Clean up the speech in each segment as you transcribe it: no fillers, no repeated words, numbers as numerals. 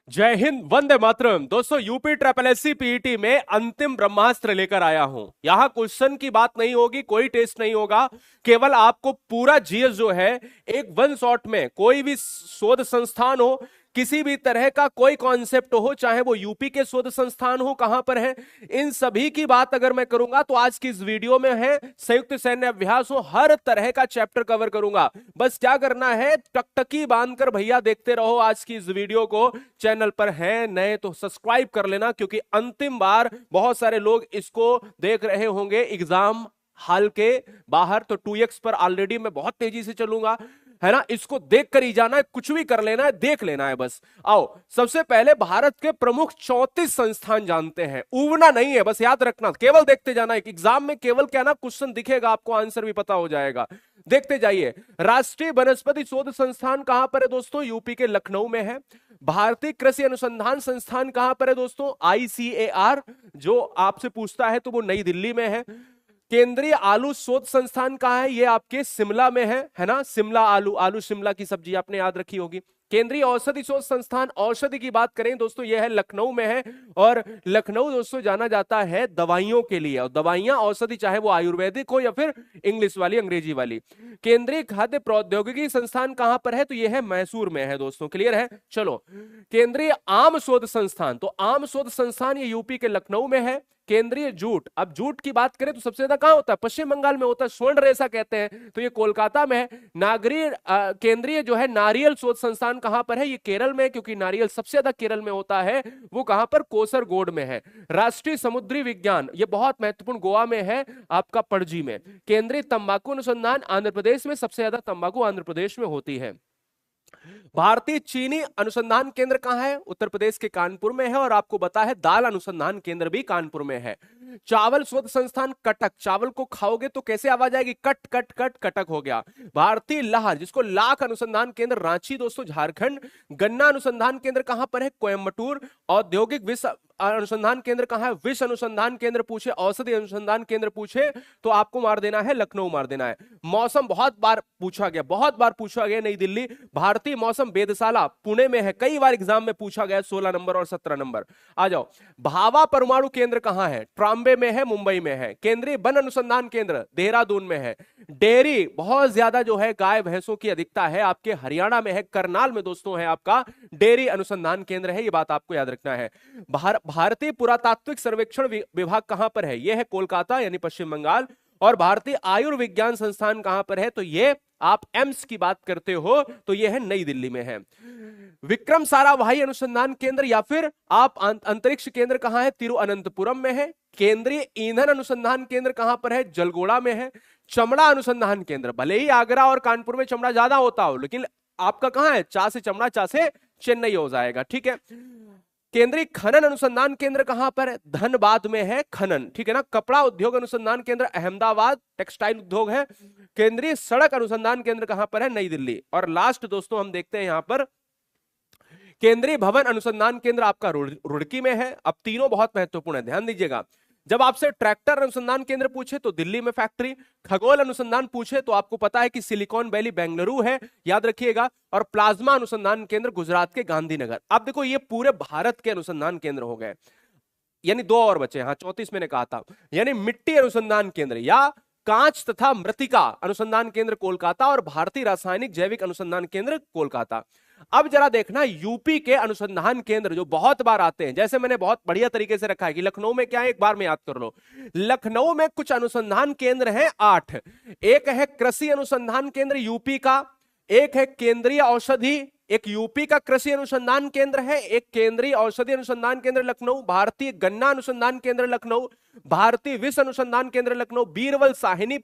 जय हिंद, वंदे मातरम। दोस्तों, UP triple SC PET में अंतिम ब्रह्मास्त्र लेकर आया हूं। यहां क्वेश्चन की बात नहीं होगी, कोई टेस्ट नहीं होगा। केवल आपको पूरा जीएस जो है एक वन शॉट में, कोई भी शोध संस्थान हो, किसी भी तरह का कोई कॉन्सेप्ट हो, चाहे वो यूपी के शोध संस्थान हो कहां पर है, इन सभी की बात अगर मैं करूंगा तो आज की इस वीडियो में है संयुक्त सैन्य अभ्यास हो, हर तरह का चैप्टर कवर करूंगा। बस क्या करना है, टकटकी बांधकर भैया देखते रहो आज की इस वीडियो को। चैनल पर हैं नए तो सब्सक्राइब कर लेना, क्योंकि अंतिम बार बहुत सारे लोग इसको देख रहे होंगे एग्जाम हाल के बाहर। तो 2x पर ऑलरेडी मैं बहुत तेजी से चलूंगा, है ना। इसको देख कर ही जाना है, कुछ भी कर लेना है, देख लेना है बस। आओ, सबसे पहले भारत के प्रमुख 34 संस्थान जानते हैं। उबना नहीं है, बस याद रखना, केवल देखते जाना है। एग्जाम में केवल क्या ना, क्वेश्चन दिखेगा आपको, आंसर भी पता हो जाएगा। देखते जाइए। राष्ट्रीय वनस्पति शोध संस्थान कहां पर है दोस्तों? यूपी के लखनऊ में है। भारतीय कृषि अनुसंधान संस्थान कहां पर है दोस्तों? आईसीएआर। जो आपसे पूछता है तो वो नई दिल्ली में है। केंद्रीय आलू शोध संस्थान कहां है? ये आपके शिमला में है ना। शिमला आलू, आलू शिमला की सब्जी आपने याद रखी होगी। केंद्रीय औषधि शोध संस्थान, औषधि की बात करें दोस्तों, यह है लखनऊ में है। और लखनऊ दोस्तों जाना जाता है दवाइयों के लिए, और दवाइयां औषधि चाहे वो आयुर्वेदिक हो या फिर इंग्लिश वाली, अंग्रेजी वाली। केंद्रीय खाद्य प्रौद्योगिकी संस्थान कहां पर है? तो यह है मैसूर में है दोस्तों। क्लियर है? चलो, केंद्रीय आम शोध संस्थान, तो आम शोध संस्थान ये यूपी के लखनऊ में है। केंद्रीय जूट, अब जूट की बात करें तो सबसे ज्यादा कहां होता है? पश्चिम बंगाल में होता है, स्वर्ण रेशा कहते हैं, तो ये कोलकाता में है। केंद्रीय जो है नारियल शोध संस्थान कहां पर है? ये केरल में है, क्योंकि नारियल सबसे ज्यादा केरल में होता है। वो कहां पर? कोसरगोड में है। राष्ट्रीय समुद्री विज्ञान, ये बहुत महत्वपूर्ण, गोवा में है, आपका पणजी में। केंद्रीय तंबाकू अनुसंधान आंध्र प्रदेश में, सबसे ज्यादा तंबाकू आंध्र प्रदेश में होती है। भारतीय चीनी अनुसंधान केंद्र कहां है? उत्तर प्रदेश के कानपुर में है। और आपको बता है दाल अनुसंधान केंद्र भी कानपुर में है। चावल शोध संस्थान कटक, चावल को खाओगे तो कैसे आवाज आएगी? कट कट कट, कटक हो गया। भारतीय लाह, जिसको लाख अनुसंधान केंद्र, रांची दोस्तों झारखंड। गन्ना अनुसंधान केंद्र कहां पर है? कोयम्बटूर। औद्योगिक विष अनुसंधान केंद्र कहां है? विष अनुसंधान केंद्र पूछे, औषधि अनुसंधान केंद्र पूछे तो आपको मार देना है लखनऊ, मार देना है। मौसम बहुत बार पूछा गया, बहुत बार पूछा गया, नई दिल्ली। भारतीय मौसम वेधशाला पुणे में है, कई बार एग्जाम में पूछा गया, 16 नंबर और 17 नंबर। आ जाओ। भाभा परमाणु केंद्र कहां है? ट्राम्बे में है, मुंबई में है। केंद्रीय वन अनुसंधान केंद्र देहरादून में है। डेयरी, बहुत ज्यादा जो है गाय भैंसों की अधिकता है, आपके हरियाणा में है, करनाल में दोस्तों है आपका डेयरी अनुसंधान केंद्र है। ये बात आपको याद रखना है। भारतीय पुरातात्विक सर्वेक्षण विभाग कहां पर है? यह है कोलकाता यानी पश्चिम बंगाल। और भारतीय आयुर्विज्ञान संस्थान कहां पर है? तो ये आप एम्स की बात करते हो तो यह है नई दिल्ली में है। विक्रम साराभाई अनुसंधान केंद्र या फिर आप अंतरिक्ष केंद्र कहां है? तिरुअनंतपुरम में है। केंद्रीय ईंधन अनुसंधान केंद्र कहां पर है? जलगोड़ा में है। चमड़ा अनुसंधान केंद्र, भले ही आगरा और कानपुर में चमड़ा ज्यादा होता हो, लेकिन आपका कहां है? चा से चमड़ा, चा से चेन्नई हो जाएगा, ठीक है। केंद्रीय खनन अनुसंधान केंद्र कहां पर है? धनबाद में है खनन, ठीक है ना। कपड़ा उद्योग अनुसंधान केंद्र अहमदाबाद, टेक्सटाइल उद्योग है। केंद्रीय सड़क अनुसंधान केंद्र कहां पर है? नई दिल्ली। और लास्ट दोस्तों हम देखते हैं यहां पर केंद्रीय भवन अनुसंधान केंद्र आपका रुड़की में है। अब तीनों बहुत महत्वपूर्ण है, ध्यान दीजिएगा। जब आपसे ट्रैक्टर अनुसंधान केंद्र पूछे तो दिल्ली में फैक्ट्री, खगोल अनुसंधान पूछे तो आपको पता है कि सिलिकॉन वैली बेंगलुरु है, याद रखिएगा। और प्लाज्मा अनुसंधान केंद्र गुजरात के गांधीनगर। अब देखो ये पूरे भारत के अनुसंधान केंद्र हो गए, यानी दो और बचे। हाँ, 34 मैंने कहा था। यानी मिट्टी अनुसंधान केंद्र या कांच तथा मृतिका अनुसंधान केंद्र कोलकाता, और भारतीय रासायनिक जैविक अनुसंधान केंद्र कोलकाता। अब जरा देखना यूपी के अनुसंधान केंद्र जो बहुत बार आते हैं, जैसे मैंने बहुत बढ़िया तरीके से रखा है कि लखनऊ में क्या है, एक बार में याद कर लो। लखनऊ में कुछ अनुसंधान केंद्र हैं 8। एक है कृषि अनुसंधान केंद्र यूपी का, एक है केंद्रीय औषधि, एक यूपी का कृषि अनुसंधान केंद्र है, एक केंद्रीय औषधि अनुसंधान केंद्र लखनऊ, भारतीय गन्ना अनुसंधान केंद्र लखनऊ, भारतीय विष अनुसंधान केंद्र लखनऊ, बीरबल साहिनी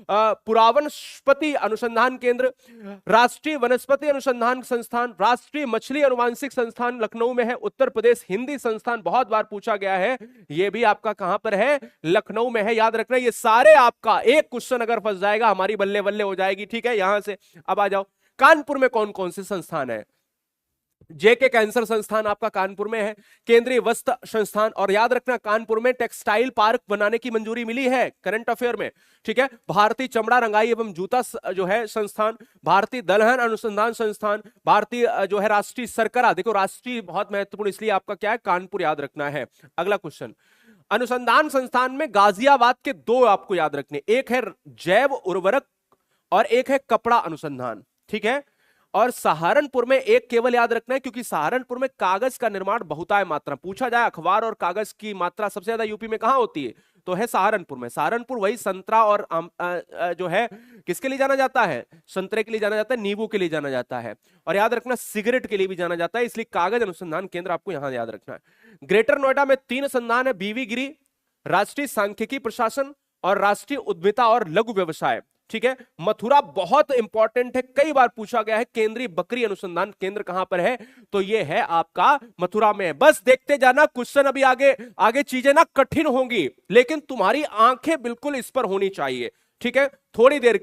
पुरावनस्पति अनुसंधान केंद्र, राष्ट्रीय वनस्पति अनुसंधान संस्थान, राष्ट्रीय मछली अनुवांशिक संस्थान लखनऊ में है। उत्तर प्रदेश हिंदी संस्थान बहुत बार पूछा गया है, यह भी आपका कहां पर है? लखनऊ में है। याद रखना, ये सारे आपका एक क्वेश्चन अगर फंस जाएगा हमारी बल्ले बल्ले हो जाएगी, ठीक है। यहां से अब आ जाओ, कानपुर में कौन कौन से संस्थान है? जेके कैंसर संस्थान आपका कानपुर में है, केंद्रीय वस्त्र संस्थान, और याद रखना कानपुर में टेक्सटाइल पार्क बनाने की मंजूरी मिली है करंट अफेयर में, ठीक है। भारतीय चमड़ा रंगाई एवं जूता जो है संस्थान, भारतीय दलहन अनुसंधान संस्थान, भारतीय जो है राष्ट्रीय शर्करा, देखो राष्ट्रीय बहुत महत्वपूर्ण इसलिए आपका क्या है कानपुर याद रखना है। अगला क्वेश्चन, अनुसंधान संस्थान में गाजियाबाद के दो आपको याद रखने, एक है जैव उर्वरक और एक है कपड़ा अनुसंधान, ठीक है। और सहारनपुर में एक केवल याद रखना है क्योंकि सहारनपुर में कागज का निर्माण बहुताय मात्रा, पूछा जाए अखबार और कागज की मात्रा सबसे ज्यादा यूपी में कहां होती है तो है सहारनपुर में। सहारनपुर वही संतरा और जो है किसके लिए जाना जाता है, संतरे के लिए जाना जाता है, नींबू के लिए जाना जाता है, और याद रखना सिगरेट के लिए भी जाना जाता है, इसलिए कागज अनुसंधान केंद्र आपको यहां याद रखना है। ग्रेटर नोएडा में 3 संस्थान है, बीवी गिरी, राष्ट्रीय सांख्यिकी प्रशासन और राष्ट्रीय उद्यमिता और लघु व्यवसाय, ठीक है। मथुरा बहुत इंपॉर्टेंट है, कई बार पूछा गया है, केंद्रीय बकरी अनुसंधान केंद्र कहां पर है तो यह है आपका मथुरा में। बस देखते जाना क्वेश्चन, अभी आगे आगे चीजें ना कठिन होंगी लेकिन तुम्हारी आंखें बिल्कुल इस पर होनी चाहिए, ठीक है। थोड़ी देर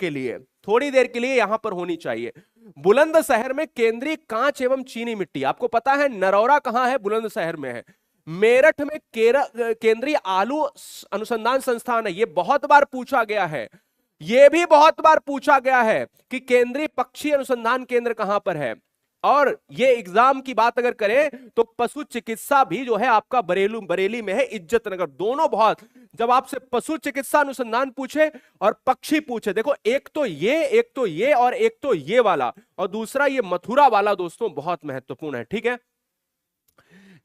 के लिए यहां पर होनी चाहिए। बुलंदशहर में केंद्रीय कांच एवं चीनी मिट्टी, आपको पता है नरौरा कहां है, बुलंदशहर में है। मेरठ में केंद्रीय आलू अनुसंधान संस्थान है, यह बहुत बार पूछा गया है, यह भी बहुत बार पूछा गया है कि केंद्रीय पक्षी अनुसंधान केंद्र कहां पर है। और ये एग्जाम की बात अगर करें तो पशु चिकित्सा भी जो है आपका बरेली में है, इज्जत नगर, दोनों बहुत। जब आपसे पशु चिकित्सा अनुसंधान पूछे और पक्षी पूछे, देखो एक तो ये और एक तो ये वाला और दूसरा ये मथुरा वाला दोस्तों बहुत महत्वपूर्ण है, ठीक है।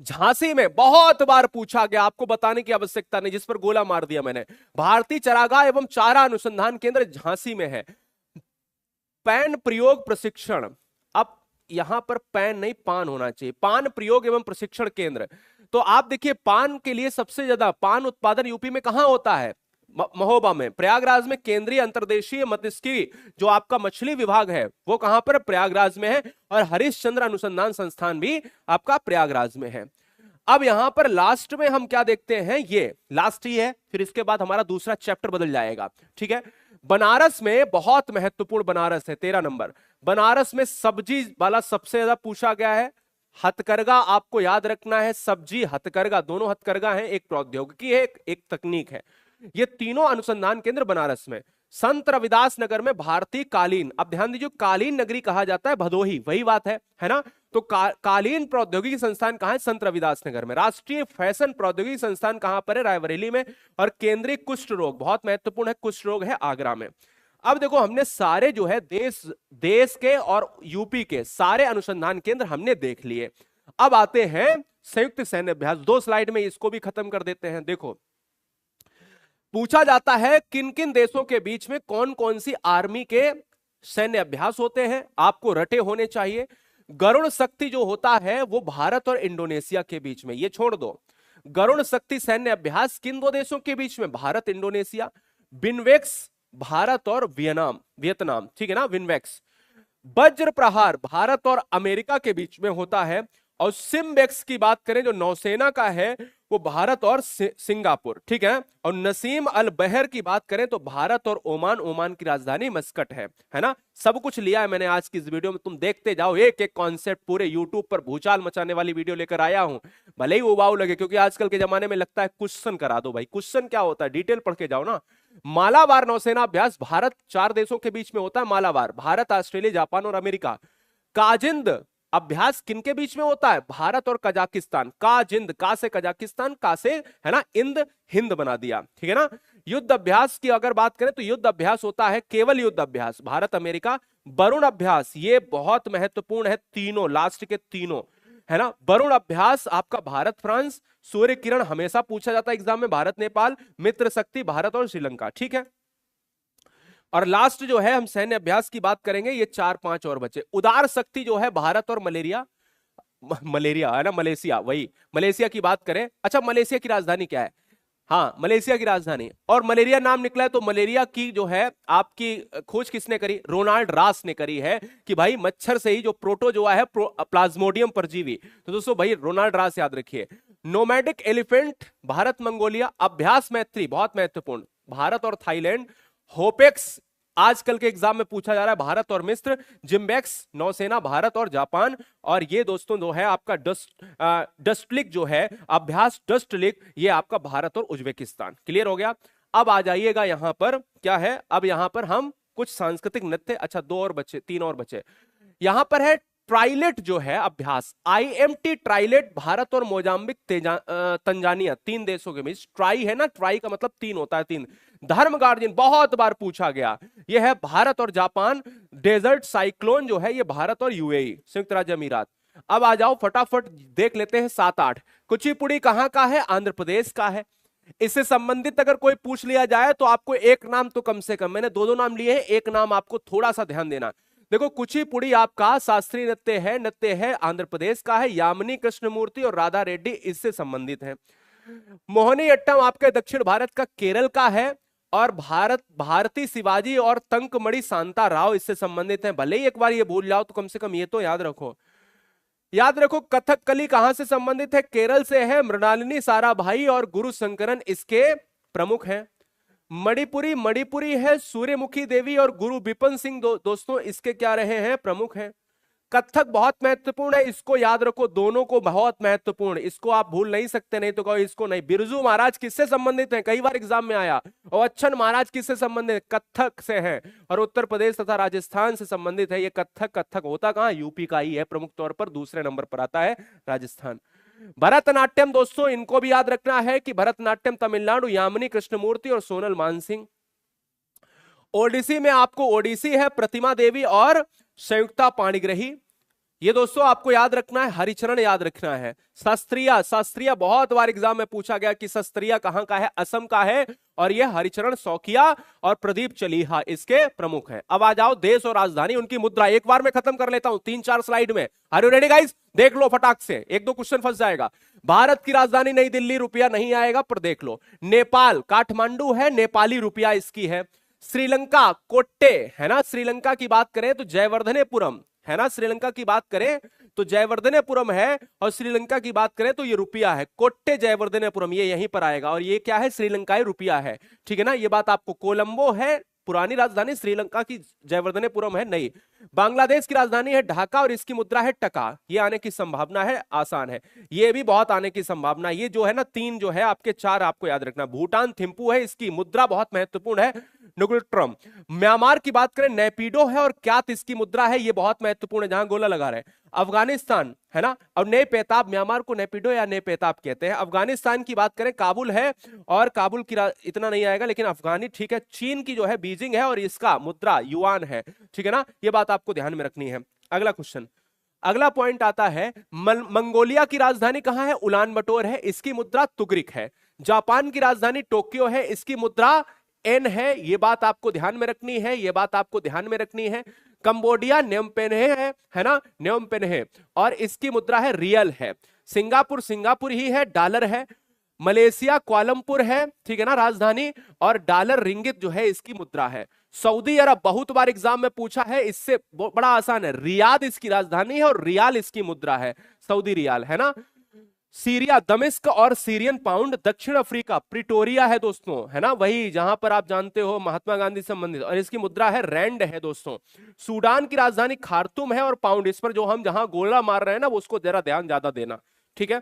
झांसी में बहुत बार पूछा गया, आपको बताने की आवश्यकता नहीं, जिस पर गोला मार दिया मैंने, भारतीय चरागाह एवं चारा अनुसंधान केंद्र झांसी में है। पैन प्रयोग प्रशिक्षण, अब यहां पर पैन नहीं पान होना चाहिए, पान प्रयोग एवं प्रशिक्षण केंद्र। तो आप देखिए पान के लिए सबसे ज्यादा पान उत्पादन यूपी में कहां होता है, महोबा में। प्रयागराज में केंद्रीय अंतर्देशीय मत्स्यिकी जो आपका मछली विभाग है वो कहां पर, प्रयागराज में है। और हरिश्चंद्र अनुसंधान संस्थान भी आपका प्रयागराज में है। अब यहां पर लास्ट में हम क्या देखते हैं, ये लास्ट ही है, फिर इसके बाद हमारा दूसरा चैप्टर बदल जाएगा, ठीक है। बनारस में बहुत महत्वपूर्ण, बनारस है 13 नंबर, बनारस में सब्जी वाला सबसे ज्यादा पूछा गया है। हथकरघा आपको याद रखना है, सब्जी हथकरघा, दोनों हथकरघा है, एक प्रौद्योगिकी है एक तकनीक है। ये तीनों अनुसंधान केंद्र बनारस में। संत रविदास नगर में भारतीय कालीन, अब ध्यान दीजिए कालीन नगरी कहा जाता है भदोही, वही बात है ना। तो कालीन प्रौद्योगिकी संस्थान कहां है, संत रविदास नगर में। राष्ट्रीय फैशन प्रौद्योगिकी संस्थान कहां पर है, रायबरेली में। और केंद्रीय कुष्ठ रोग, बहुत महत्वपूर्ण है, कुष्ठ रोग है आगरा में। अब देखो हमने सारे जो है देश के और यूपी के सारे अनुसंधान केंद्र हमने देख लिए। अब आते हैं संयुक्त सैन्य अभ्यास, 2 स्लाइड में इसको भी खत्म कर देते हैं। देखो पूछा जाता है किन किन देशों के बीच में कौन कौन सी आर्मी के सैन्य अभ्यास होते हैं, आपको रटे होने चाहिए। गरुड़ शक्ति जो होता है वो भारत और इंडोनेशिया के बीच में, ये छोड़ दो। गरुड़ शक्ति सैन्य अभ्यास किन 2 देशों के बीच में, भारत इंडोनेशिया। विनवेक्स भारत और वियतनाम, ठीक है ना, विनवेक्स। वज्र प्रहार भारत और अमेरिका के बीच में होता है। और सिम्बेक्स की बात करें जो नौसेना का है वो भारत और सिंगापुर, ठीक है। और नसीम अल बहर की बात करें तो भारत और ओमान की राजधानी मस्कट है ना। सब कुछ लिया है मैंने आज की इस वीडियो में, तुम देखते जाओ, एक एक कॉन्सेप्ट पूरे यूट्यूब पर भूचाल मचाने वाली वीडियो लेकर आया हूं। भले ही वो वाव लगे क्योंकि आजकल के जमाने में लगता है क्वेश्चन करा दो भाई, क्वेश्चन क्या होता है डिटेल पढ़ के जाओ ना। मालाबार नौसेना अभ्यास भारत 4 देशों के बीच में होता है, मालाबार भारत, ऑस्ट्रेलिया, जापान और अमेरिका। काजिंद अभ्यास किनके बीच में होता है, भारत और कजाकिस्तान। काजिंद, का से कजाकिस्तान, का से है ना इंद, हिंद बना दिया, ठीक है ना। युद्ध अभ्यास की अगर बात करें तो युद्ध अभ्यास होता है केवल युद्ध अभ्यास, भारत अमेरिका। वरुण अभ्यास ये बहुत महत्वपूर्ण है, तीनों लास्ट के तीनों है ना। वरुण अभ्यास आपका भारत फ्रांस। सूर्य किरण हमेशा पूछा जाता है एग्जाम में, भारत नेपाल। मित्र शक्ति भारत और श्रीलंका, ठीक है। और लास्ट जो है हम सैन्य अभ्यास की बात करेंगे, ये 4-5 और बचे। उदार शक्ति जो है भारत और मलेरिया है ना, मलेशिया, वही मलेशिया की बात करें। अच्छा मलेशिया की राजधानी क्या है, हाँ मलेशिया की राजधानी। और मलेरिया नाम निकला है तो मलेरिया की जो है आपकी खोज किसने करी, रोनाल्ड रास ने करी है कि भाई मच्छर से ही जो प्रोटोजोआ है प्लाज्मोडियम परजीवी। तो दोस्तों भाई रोनाल्ड रास याद रखिए। Nomadic elephant Bharat Mongolia. अभ्यास मैत्री बहुत महत्वपूर्ण, भारत और थाईलैंड। होपेक्स आजकल के एग्जाम में पूछा जा रहा है भारत और मिस्र, जिम्बेक्स नौसेना भारत और जापान, और ये दोस्तों जो है आपका डस्टलिक जो है अभ्यास डस्टलिक, ये आपका भारत और उज्बेकिस्तान। क्लियर हो गया। अब आ जाइएगा यहां पर, क्या है अब यहां पर हम कुछ सांस्कृतिक नृत्य, अच्छा 2 और बचे, 3 और बचे। यहां पर है ट्राइलेट जो है अभ्यास, IMT ट्राइलेट, भारत और मोजाम्बिक तंजानिया, 3 देशों के बीच। ट्राई है ना, ट्राई का मतलब 3 होता है, 3। धर्म गार्जियन बहुत बार पूछा गया, यह है भारत और जापान। डेजर्ट साइक्लोन जो है ये भारत और UAE संयुक्त राज्य अमीरात। अब आ जाओ फटाफट देख लेते हैं 7-8। कुचिपुड़ी कहां का है? आंध्र प्रदेश का है। इससे संबंधित अगर कोई पूछ लिया जाए तो आपको एक नाम तो कम से कम, मैंने 2-2 नाम लिए हैं, एक नाम आपको थोड़ा सा ध्यान देना। देखो कुचिपुड़ी आपका शास्त्रीय नृत्य है आंध्र प्रदेश का है। यामिनी कृष्णमूर्ति और राधा रेड्डी इससे संबंधित हैं। मोहिनीअट्टम आपके दक्षिण भारत का केरल का है, और भारती शिवाजी और तंकमणि शांता राव इससे संबंधित हैं। भले ही एक बार ये भूल जाओ तो कम से कम ये तो याद रखो। याद रखो कथकली कहां से संबंधित है? केरल से है। मृणालिनी साराभाई और गुरु शंकरन इसके प्रमुख हैं। मणिपुरी है। सूर्यमुखी देवी और गुरु बिपिन सिंह दोस्तों इसके क्या रहे हैं? प्रमुख हैं। कथक बहुत महत्वपूर्ण है, इसको याद रखो, दोनों को बहुत महत्वपूर्ण, इसको आप भूल नहीं सकते, नहीं तो कहो इसको नहीं। बिरजू महाराज किससे संबंधित हैं? कई बार एग्जाम में आया। और अच्छन महाराज किससे संबंधित? कथक से हैं, और उत्तर प्रदेश तथा राजस्थान से संबंधित है ये कथक होता कहां? यूपी का ही है प्रमुख तौर पर, दूसरे नंबर पर आता है राजस्थान। भरतनाट्यम दोस्तों इनको भी याद रखना है कि भरतनाट्यम तमिलनाडु, यामिनी कृष्णमूर्ति और सोनल मानसिंह। ओडिसी में आपको ओडिसी है, प्रतिमा देवी और संयुक्ता पाणिग्रही, ये दोस्तों आपको याद रखना है। हरिचरण याद रखना है। शास्त्रीय बहुत बार एग्जाम में पूछा गया कि शास्त्रीय कहां का है? असम का है, और ये हरिचरण शौकिया और प्रदीप चलीहा इसके प्रमुख हैं। अब आ जाओ देश और राजधानी, उनकी मुद्रा एक बार में खत्म कर लेता हूं 3-4 स्लाइड में। Are you ready guys? देख लो फटाक से, 1-2 क्वेश्चन फंस जाएगा। भारत की राजधानी नई दिल्ली, रुपया नहीं आएगा पर देख लो। नेपाल काठमांडू है, नेपाली रुपया इसकी है। श्रीलंका कोट्टे है ना, श्रीलंका की बात करें तो जयवर्धनेपुरम है ना, श्रीलंका की बात करें तो जयवर्धनेपुरम है, और श्रीलंका की बात करें तो ये रुपया है। कोट्टे जयवर्धनेपुरम ये यहीं पर आएगा, और ये क्या है? श्रीलंकाई रुपया है, ठीक है ना। ये बात आपको, कोलंबो है पुरानी राजधानी, श्रीलंका की जयवर्धनेपुरम है नई। बांग्लादेश की राजधानी है ढाका और इसकी मुद्रा है टका। ये आने की संभावना है, आसान है, ये भी बहुत आने की संभावना। ये जो है ना 3 जो है आपके 4 आपको याद रखना। भूटान थिम्पू है, इसकी मुद्रा बहुत महत्वपूर्ण है, नुगुलट्रम। म्यांमार की बात करें नेपिडो है, और क्यात इसकी मुद्रा है, ये बहुत महत्वपूर्ण है, जहां गोला लगा रहे। अफगानिस्तान है ना, और नए पेताब, म्यांमार को नेपिडो या नए पेताब कहते हैं। अफगानिस्तान की बात करें काबुल है, और काबुल की इतना नहीं आएगा लेकिन अफगानी, ठीक है। चीन की जो है बीजिंग है, और इसका मुद्रा युआन है, ठीक है ना। ये बात आपको ध्यान में रखनी है। अगला क्वेश्चन, अगला पॉइंट आता है मंगोलिया की राजधानी कहां है? उलान बटोर है, इसकी मुद्रा तुगरिक है। जापान की राजधानी टोक्यो है, इसकी मुद्रा एन है, ये बात आपको ध्यान में रखनी है, ये बात आपको ध्यान में रखनी है। कंबोडिया न्योमपेन्हे है ना, न्योमपेन्हे, और इसकी मुद्रा है रियल है। सिंगापुर ही है, डॉलर है। मलेशिया कुआलालंपुर है, ठीक है ना राजधानी, और डॉलर रिंगित जो है इसकी मुद्रा है। सऊदी अरब बहुत बार एग्जाम में पूछा है, इससे बड़ा आसान है, रियाद इसकी राजधानी है और रियाल इसकी मुद्रा है, सऊदी रियाल है ना। सीरिया दमिश्क और सीरियन पाउंड। दक्षिण अफ्रीका प्रिटोरिया है दोस्तों, है ना, वही जहां पर आप जानते हो महात्मा गांधी संबंधित, और इसकी मुद्रा है रैंड है दोस्तों। सूडान की राजधानी खार्तूम है, और पाउंड, इस पर जो हम जहां गोला मार रहे हैं ना उसको जरा ध्यान ज्यादा देना, ठीक है।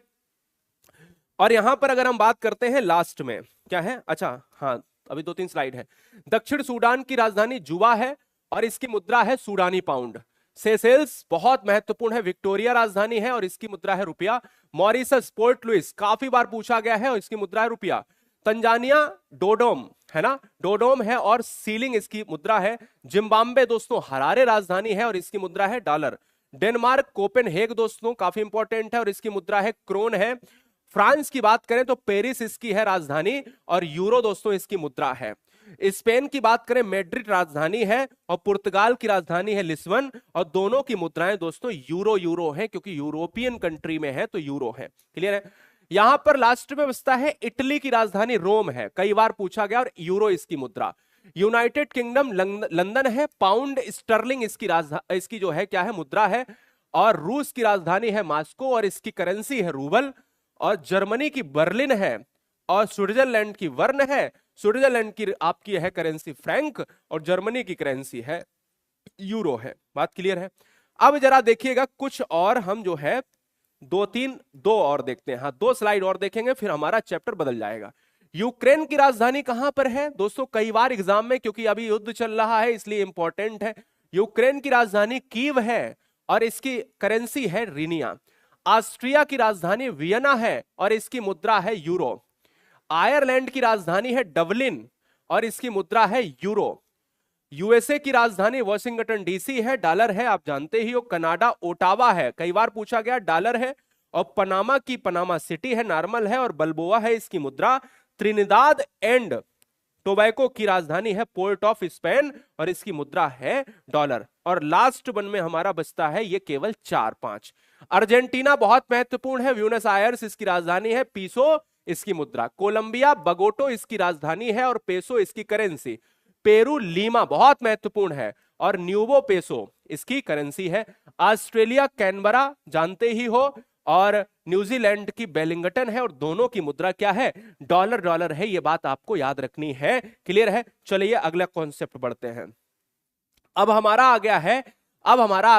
और यहां पर अगर हम बात करते हैं लास्ट में क्या है, अच्छा हाँ अभी 2-3 स्लाइड है। दक्षिण सूडान की राजधानी जुबा है, और इसकी मुद्रा है सूडानी पाउंड। सेशेल्स बहुत महत्वपूर्ण है, विक्टोरिया राजधानी है, और इसकी मुद्रा है रुपया। मॉरिशस पोर्ट लुइस काफी बार पूछा गया है, और इसकी मुद्रा है रुपया। तंजानिया डोडोम है ना, डोडोम है, और सीलिंग इसकी मुद्रा है। जिम्बाब्वे दोस्तों हरारे राजधानी है, और इसकी मुद्रा है डॉलर। डेनमार्क कोपेनहेग दोस्तों काफी इंपॉर्टेंट है, और इसकी मुद्रा है क्रोन है। फ्रांस की बात करें तो पेरिस इसकी है राजधानी, और यूरो दोस्तों इसकी मुद्रा है। स्पेन की बात करें मैड्रिड राजधानी है, और पुर्तगाल की राजधानी है लिस्बन, और दोनों की मुद्राएं दोस्तों यूरो है, क्योंकि यूरोपियन कंट्री में है तो यूरो है। क्लियर है। यहां पर लास्ट में बचता है इटली की राजधानी रोम है, कई बार पूछा गया, और यूरो इसकी मुद्रा। यूनाइटेड किंगडम लंदन है, पाउंड स्टर्लिंग इसकी जो है क्या है मुद्रा है। और रूस की राजधानी है मॉस्को, और इसकी करेंसी है रूबल। और जर्मनी की बर्लिन है, और स्विट्जरलैंड की वर्न है। स्विट्जरलैंड की आपकी है करेंसी फ्रैंक और जर्मनी की करेंसी है यूरो है। बात क्लियर है। अब जरा देखिएगा कुछ और हम जो है दो और देखते हैं। हाँ, 2 स्लाइड और देखेंगे फिर हमारा चैप्टर बदल जाएगा। यूक्रेन की राजधानी कहां पर है दोस्तों? कई बार एग्जाम में, क्योंकि अभी युद्ध चल रहा है इसलिए इंपॉर्टेंट है। यूक्रेन की राजधानी कीव है और इसकी करेंसी है रिनिया। ऑस्ट्रिया की राजधानी वियना है और इसकी मुद्रा है यूरो। आयरलैंड की राजधानी है डबलिन और इसकी मुद्रा है यूरो। यूएसए की राजधानी वॉशिंगटन डीसी है, डॉलर है, आप जानते ही हो। कनाडा ओटावा है, कई बार पूछा गया, डॉलर है। और पनामा की पनामा सिटी है, नॉर्मल है और बल्बोआ है इसकी मुद्रा। त्रिनिदाद एंड टोबैको की राजधानी है पोर्ट ऑफ स्पेन और इसकी मुद्रा है डॉलर। और लास्ट वन में हमारा बचता है ये केवल 4-5। अर्जेंटीना बहुत महत्वपूर्ण है, ब्यूनस आयर्स इसकी राजधानी है, पीसो इसकी मुद्रा। कोलंबिया बगोटो इसकी राजधानी है और पेसो इसकी करेंसी। पेरू लीमा बहुत महत्वपूर्ण है और न्यूवो पेसो इसकी करेंसी है। ऑस्ट्रेलिया कैनबरा जानते ही हो और न्यूजीलैंड की बेलिंगटन है और दोनों की मुद्रा क्या है? डॉलर। डॉलर है, ये बात आपको याद रखनी है। क्लियर है? चलिए अगला कॉन्सेप्ट बढ़ते हैं। अब हमारा आ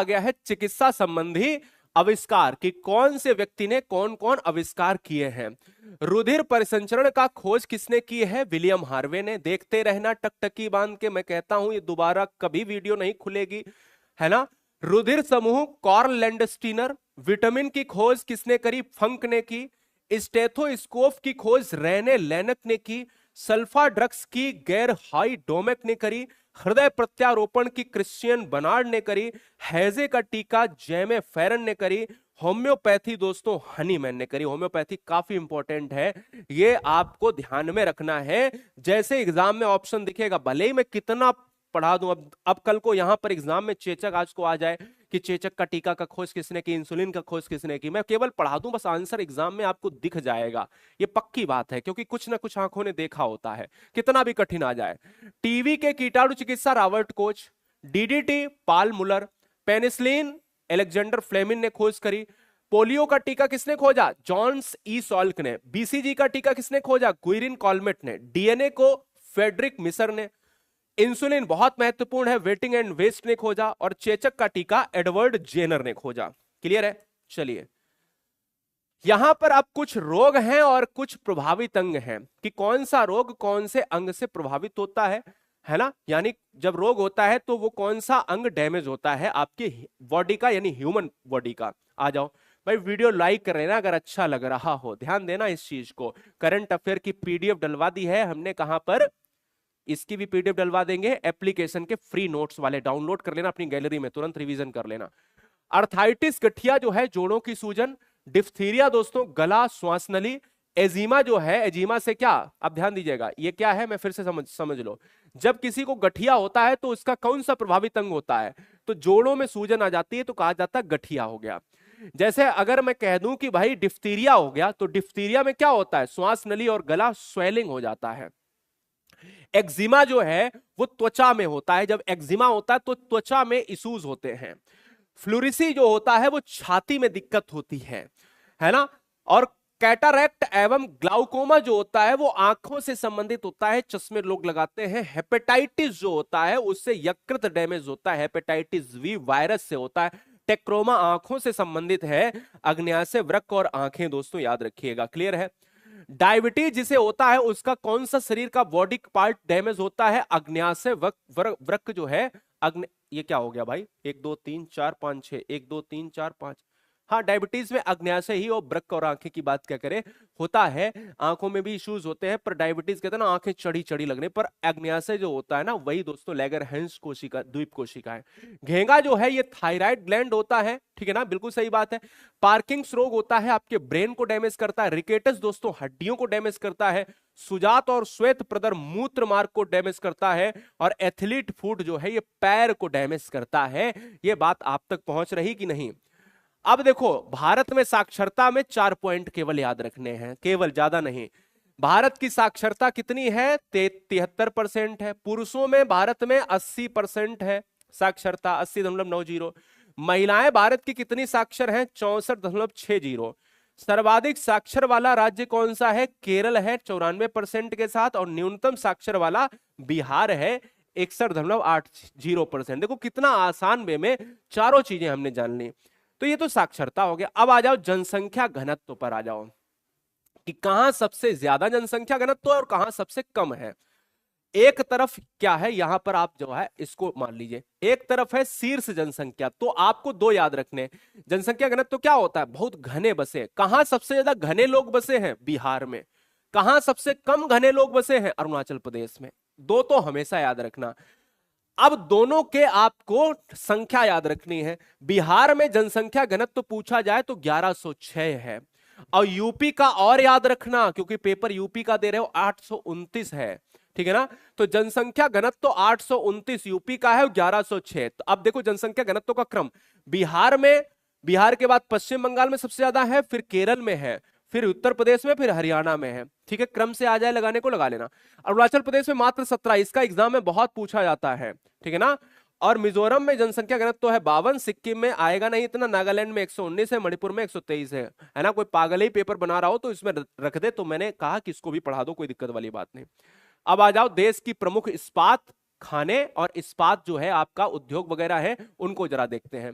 गया है चिकित्सा संबंधी आविष्कार कि कौन से व्यक्ति ने कौन कौन आविष्कार किए हैं। रुधिर परिसंचरण का खोज किसने की है? विलियम हार्वे ने। देखते रहना टकटकी बांध के, मैं कहता हूं ये दोबारा कभी वीडियो नहीं खुलेगी, है ना। रुधिर समूह कॉर्ल लैंडस्टीनर। विटामिन की खोज किसने करी? फंक ने की। स्टेथोस्कोप की खोज रेने लेनक ने की। सल्फा ड्रग्स की गैर हाई डोमेक ने करी। हृदय प्रत्यारोपण की क्रिश्चियन बनार्ड ने करी। हैजे का टीका जेमे फेरन ने करी। होम्योपैथी दोस्तों हनीमैन ने करी। होम्योपैथी काफी इंपॉर्टेंट है, ये आपको ध्यान में रखना है। जैसे एग्जाम में ऑप्शन दिखेगा, भले ही मैं कितना पढ़ा दूं, अब कल को यहां पर एग्जाम में चेचक आज को आ जाए कि चेचक का टीका का खोज किसने की, इंसुलिन का खोज किसने की, मैं केवल पढ़ा दूं, बस आंसर एग्जाम में आपको दिख जाएगा। ये पक्की बात है, क्योंकि कुछ ना कुछ आंखों ने देखा होता है, कितना भी कठिन आ जाए। टीवी के कीटाणु चिकित्सा रॉबर्ट कोच। डीडीटी पाल मुलर। पेनिसिलिन एलेक्जेंडर फ्लेमिंग ने खोज करी। पोलियो का टीका किसने खोजा? जॉन्स ई सॉल्क ने। बीसीजी का टीका किसने खोजा? गुइरिन कॉलमेट ने। डीएनए को फ्रेडरिक मिसर ने। इंसुलिन बहुत महत्वपूर्ण है, वेटिंग एंड वेस्ट ने खोजा। और चेचक का टीका एडवर्ड जेनर ने खोजा। क्लियर है? चलिए यहां पर अब कुछ रोग हैं और कुछ प्रभावित अंग हैं कि कौन सा रोग कौन से अंग से प्रभावित होता है ना। यानी जब रोग होता है तो वो कौन सा अंग डैमेज होता है आपके बॉडी का, यानी ह्यूमन बॉडी का। आ जाओ भाई, वीडियो लाइक कर रहे ना अगर अच्छा लग रहा हो, ध्यान देना इस चीज को। करंट अफेयर की पीडीएफ डलवा दी है हमने, कहां पर? इसकी भी पीडीएफ डलवा देंगे, एप्लीकेशन के फ्री नोट्स वाले डाउनलोड कर लेना अपनी गैलरी में, तुरंत रिवीजन कर लेना। अर्थाइटिस गठिया जो है जोड़ों की सूजन। डिफ्थीरिया दोस्तों गला श्वास नली। एजीमा जो है, एजीमा से क्या, अब ध्यान दीजिएगा, ये क्या है मैं फिर से समझ लो। जब किसी को गठिया होता है तो उसका कौन सा प्रभावित अंग होता है? तो जोड़ों में सूजन आ जाती है तो कहा जाता है गठिया हो गया। जैसे अगर मैं कह दूं कि भाई डिफ्थीरिया हो गया, तो डिफ्थीरिया में क्या होता है? श्वास नली और गला स्वेलिंग हो जाता है। एक्जिमा जो है वो त्वचा में होता है, जब एक्जिमा होता है तो त्वचा में इश्यूज होते हैं। फ्लूरिसी जो होता है वो छाती में दिक्कत होती है ना। और कैटरैक्ट एवं ग्लाउकोमा जो होता है वो आंखों से संबंधित होता है, चश्मे लोग लगाते हैं। हेपेटाइटिस जो होता है उससे यकृत डैमेज होता है, हेपेटाइटिस वी वायरस से होता है। टेक्रोमा आंखों से संबंधित है, अग्न्याशय वृक्क और आंखें दोस्तों याद रखिएगा। क्लियर है? डायबिटीज जिसे होता है उसका कौन सा शरीर का बॉडी पार्ट डैमेज होता है? अग्न्याशय वृक्क जो है ये क्या हो गया भाई? 1 2 3 4 5 6, 1 2 3 4 5। हाँ, डायबिटीज में अग्न्याशय ही और वृक्क और आंखें की बात क्या करें होता है। आंखों में भी इश्यूज होते हैं, पर डायबिटीज कहते हैं ना आंखें चढ़ी चढ़ी लगने पर, अग्न्याशय जो होता है ना वही दोस्तों लैगरहैंस कोशिका, द्वीप कोशिका है। घेंगा जो है ये थायराइड ग्लैंड होता है, ठीक है ना, बिल्कुल सही बात है। पार्किंग्स रोग होता है आपके ब्रेन को डैमेज करता है। रिकेटस दोस्तों हड्डियों को डैमेज करता है। सुजात और श्वेत प्रदर मूत्र मार्ग को डैमेज करता है। और एथलीट फुट जो है ये पैर को डैमेज करता है। ये बात आप तक पहुंच रही कि नहीं? अब देखो भारत में साक्षरता में 4 पॉइंट केवल याद रखने हैं, केवल, ज्यादा नहीं। भारत की साक्षरता कितनी है? 73% है। पुरुषों में भारत में 80% है साक्षरता, 80.90। महिलाएं भारत की कितनी साक्षर हैं? 64.60। सर्वाधिक साक्षर वाला राज्य कौन सा है? केरल है 94% के साथ, और न्यूनतम साक्षर वाला बिहार है 61.80%। देखो कितना आसान वे में चारों चीजें हमने जान ली। तो ये तो साक्षरता हो गया। अब आ जाओ जनसंख्या घनत्व पर आ जाओ, कि कहां सबसे ज्यादा जनसंख्या घनत्व और कहां सबसे कम है। एक तरफ क्या है, यहां पर आप जो है इसको मान लीजिए, एक तरफ है शीर्ष जनसंख्या, तो आपको दो याद रखने। जनसंख्या घनत्व तो क्या होता है? बहुत घने बसे। कहां सबसे ज्यादा घने लोग बसे हैं? बिहार में। कहां सबसे कम घने लोग बसे हैं? अरुणाचल प्रदेश में। दो तो हमेशा याद रखना। अब दोनों के आपको संख्या याद रखनी है। बिहार में जनसंख्या घनत्व पूछा जाए तो 1106 है, और यूपी का और याद रखना, क्योंकि पेपर यूपी का दे रहे हो, 829 है। ठीक है ना? तो जनसंख्या घनत्व तो 829 यूपी का है, 1106। तो अब देखो जनसंख्या घनत्व का क्रम, बिहार में, बिहार के बाद पश्चिम बंगाल में सबसे ज्यादा है, फिर केरल में है, फिर उत्तर प्रदेश में, फिर हरियाणा में है। ठीक है, क्रम से आ जाए लगाने को लगा लेना। अरुणाचल प्रदेश में मात्र 17, इसका एग्जाम में बहुत पूछा जाता है। ठीक है ना? और मिजोरम में जनसंख्या घनत्व तो है 52, सिक्किम में आएगा नहीं इतना, नागालैंड में 119 है, मणिपुर में 123 है ना? कोई पागल ही पेपर बना रहा हो तो इसमें रख दे, तो मैंने कहा कि इसको भी पढ़ा दो, कोई दिक्कत वाली बात नहीं। अब आ जाओ देश की प्रमुख इस्पात खाने और इस्पात जो है आपका उद्योग वगैरह है, उनको जरा देखते हैं।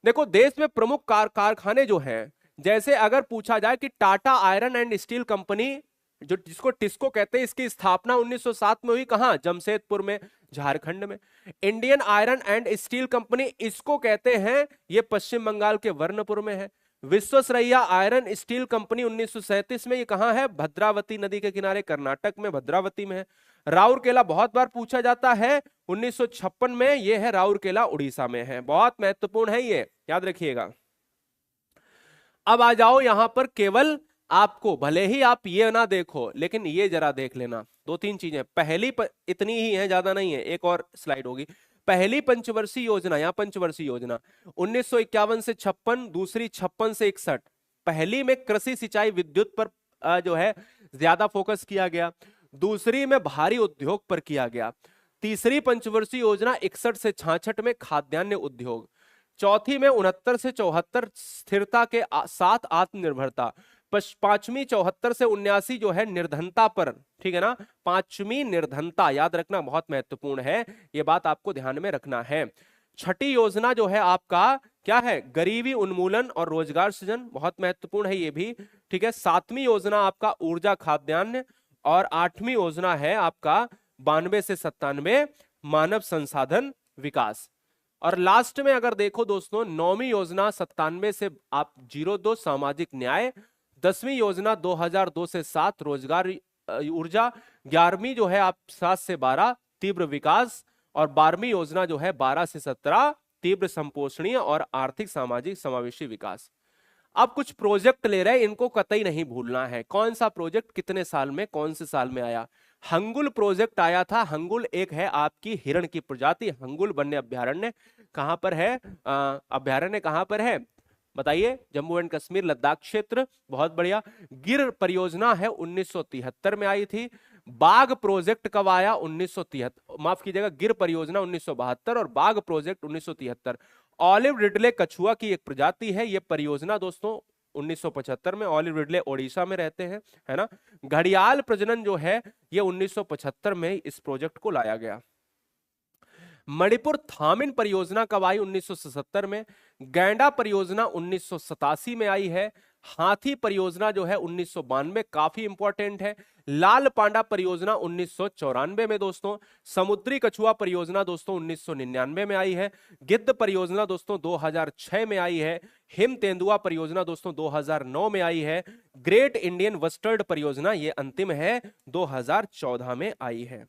देखो देश में प्रमुख कारखाने जो हैं, जैसे अगर पूछा जाए कि Tata iron and steel company, जो जिसको टिस्को कहते हैं, इसकी स्थापना 1907 में हुई, कहां? जमशेदपुर में, झारखंड में। Indian iron and steel company इसको कहते हैं, ये पश्चिम बंगाल के वर्णपुर में है। विश्वेश्वरैया आयरन स्टील कंपनी 1937 में, ये कहां है? भद्रावती नदी के किनारे, कर्नाटक में, भद्रावती में है। राउरकेला बहुत बार पूछा जाता है, 1956 में, ये है राउरकेला, उड़ीसा में है। बहुत महत्वपूर्ण है, ये याद रखिएगा। अब आ जाओ यहां पर, केवल आपको भले ही आप ये ना देखो, लेकिन ये जरा देख लेना, दो तीन चीजें। पहली इतनी ही है, ज्यादा नहीं है, एक और स्लाइड होगी। पहली पंचवर्षीय योजना, यहां पंचवर्षीय योजना 1951 से 56, दूसरी 56 से 61। पहली में कृषि सिंचाई विद्युत पर जो है ज्यादा फोकस किया गया, दूसरी में भारी उद्योग पर किया गया, तीसरी पंचवर्षीय योजना 61 से 66 में खाद्यान्न उद्योग, चौथी में 69 से 74 स्थिरता के साथ आत्मनिर्भरता, पांचवी 74 से 79 जो है निर्धनता पर। ठीक है ना? पांचवी निर्धनता याद रखना, बहुत महत्वपूर्ण है, ये बात आपको ध्यान में रखना है। छठी योजना जो है आपका क्या है? गरीबी उन्मूलन और रोजगार सृजन, बहुत महत्वपूर्ण है ये भी। ठीक है, सातवीं योजना आपका ऊर्जा खाद्यान्न, और आठवीं योजना है आपका 92 से 97 मानव संसाधन विकास। और लास्ट में अगर देखो दोस्तों, नौवीं योजना 97 से आप 02 सामाजिक न्याय, 10वीं योजना 2002 से 7 रोजगार ऊर्जा, 11वीं जो है आप 7 से 12 तीव्र विकास, और 12वीं योजना जो है 12 से 17 तीव्र संपोषणीय और आर्थिक सामाजिक समावेशी विकास। अब कुछ प्रोजेक्ट ले रहे हैं, इनको कतई नहीं भूलना है। कौन सा प्रोजेक्ट कितने साल में, कौन से साल में आया? हंगुल प्रोजेक्ट आया था। हंगुल एक है आपकी हिरण की प्रजाति, हंगुल वन्य अभ्यारण्य कहां पर है? अभ्यारण्य कहां पर है बताइए? जम्मू एंड कश्मीर, लद्दाख क्षेत्र। बहुत बढ़िया। गिर परियोजना है 1973 में आई थी। बाघ प्रोजेक्ट कब आया? 1973, माफ कीजिएगा, गिर परियोजना 1972 और बाघ प्रोजेक्ट 1973। ऑलिव रिडले कछुआ की एक प्रजाति है, यह परियोजना दोस्तों 1975 में, ऑलिव रिडले ओडिशा में रहते हैं, है ना? घड़ियाल प्रजनन जो है यह 1975 में इस प्रोजेक्ट को लाया गया। मणिपुर थामिन परियोजना कब आई? 1977 में। गैंडा परियोजना 1987 में आई है। हाथी परियोजना जो है 1992, काफी इंपॉर्टेंट है। लाल पांडा परियोजना 1994 में दोस्तों। समुद्री कछुआ परियोजना दोस्तों 1999 में आई है। गिद्ध परियोजना दोस्तों 2006 में आई है। हिम तेंदुआ परियोजना दोस्तों 2009 में आई है। ग्रेट इंडियन वस्टर्ड परियोजना, ये अंतिम है, 2014 में आई है।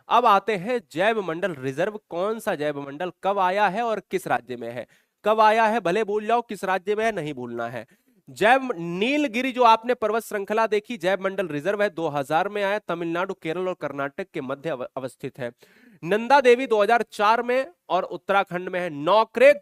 अब आते हैं जैव मंडल रिजर्व। कौन सा जैव मंडल कब आया है और किस राज्य में है? कब आया है भले भूल जाओ, किस राज्य में है नहीं भूलना है। जैव नीलगिरी जो आपने पर्वत श्रृंखला देखी, जैव मंडल रिजर्व है, 2000 में आया, तमिलनाडु, केरल और कर्नाटक के मध्य अवस्थित है। नंदा देवी 2004 में और उत्तराखंड में है। नौक्रेक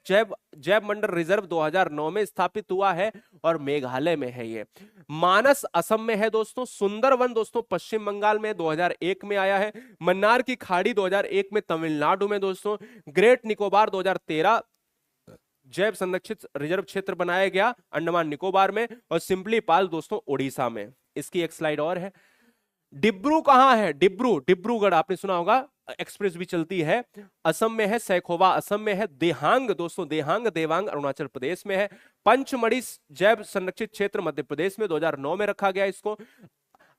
जैव मंडल रिजर्व 2009 में स्थापित हुआ है और मेघालय में है ये। मानस असम में है दोस्तों। सुंदरवन दोस्तों पश्चिम बंगाल में 2001 में आया है। मन्नार की खाड़ी 2001 में तमिलनाडु में दोस्तों। ग्रेट निकोबार 2013, जैव संरक्षित रिजर्व क्षेत्र बनाया गया अंडमान निकोबार में, और सिंपलीपाल दोस्तों ओडिशा में। इसकी एक स्लाइड और है। डिब्रू कहां है? डिब्रूगढ़ आपने सुना होगा, एक्सप्रेस भी चलती है। असम में है। सैखोवा असम में है। देहांग दोस्तों, देवांग अरुणाचल प्रदेश में है। पंचमढ़ी जैव संरक्षित क्षेत्र मध्य प्रदेश में 2009 में रखा गया इसको।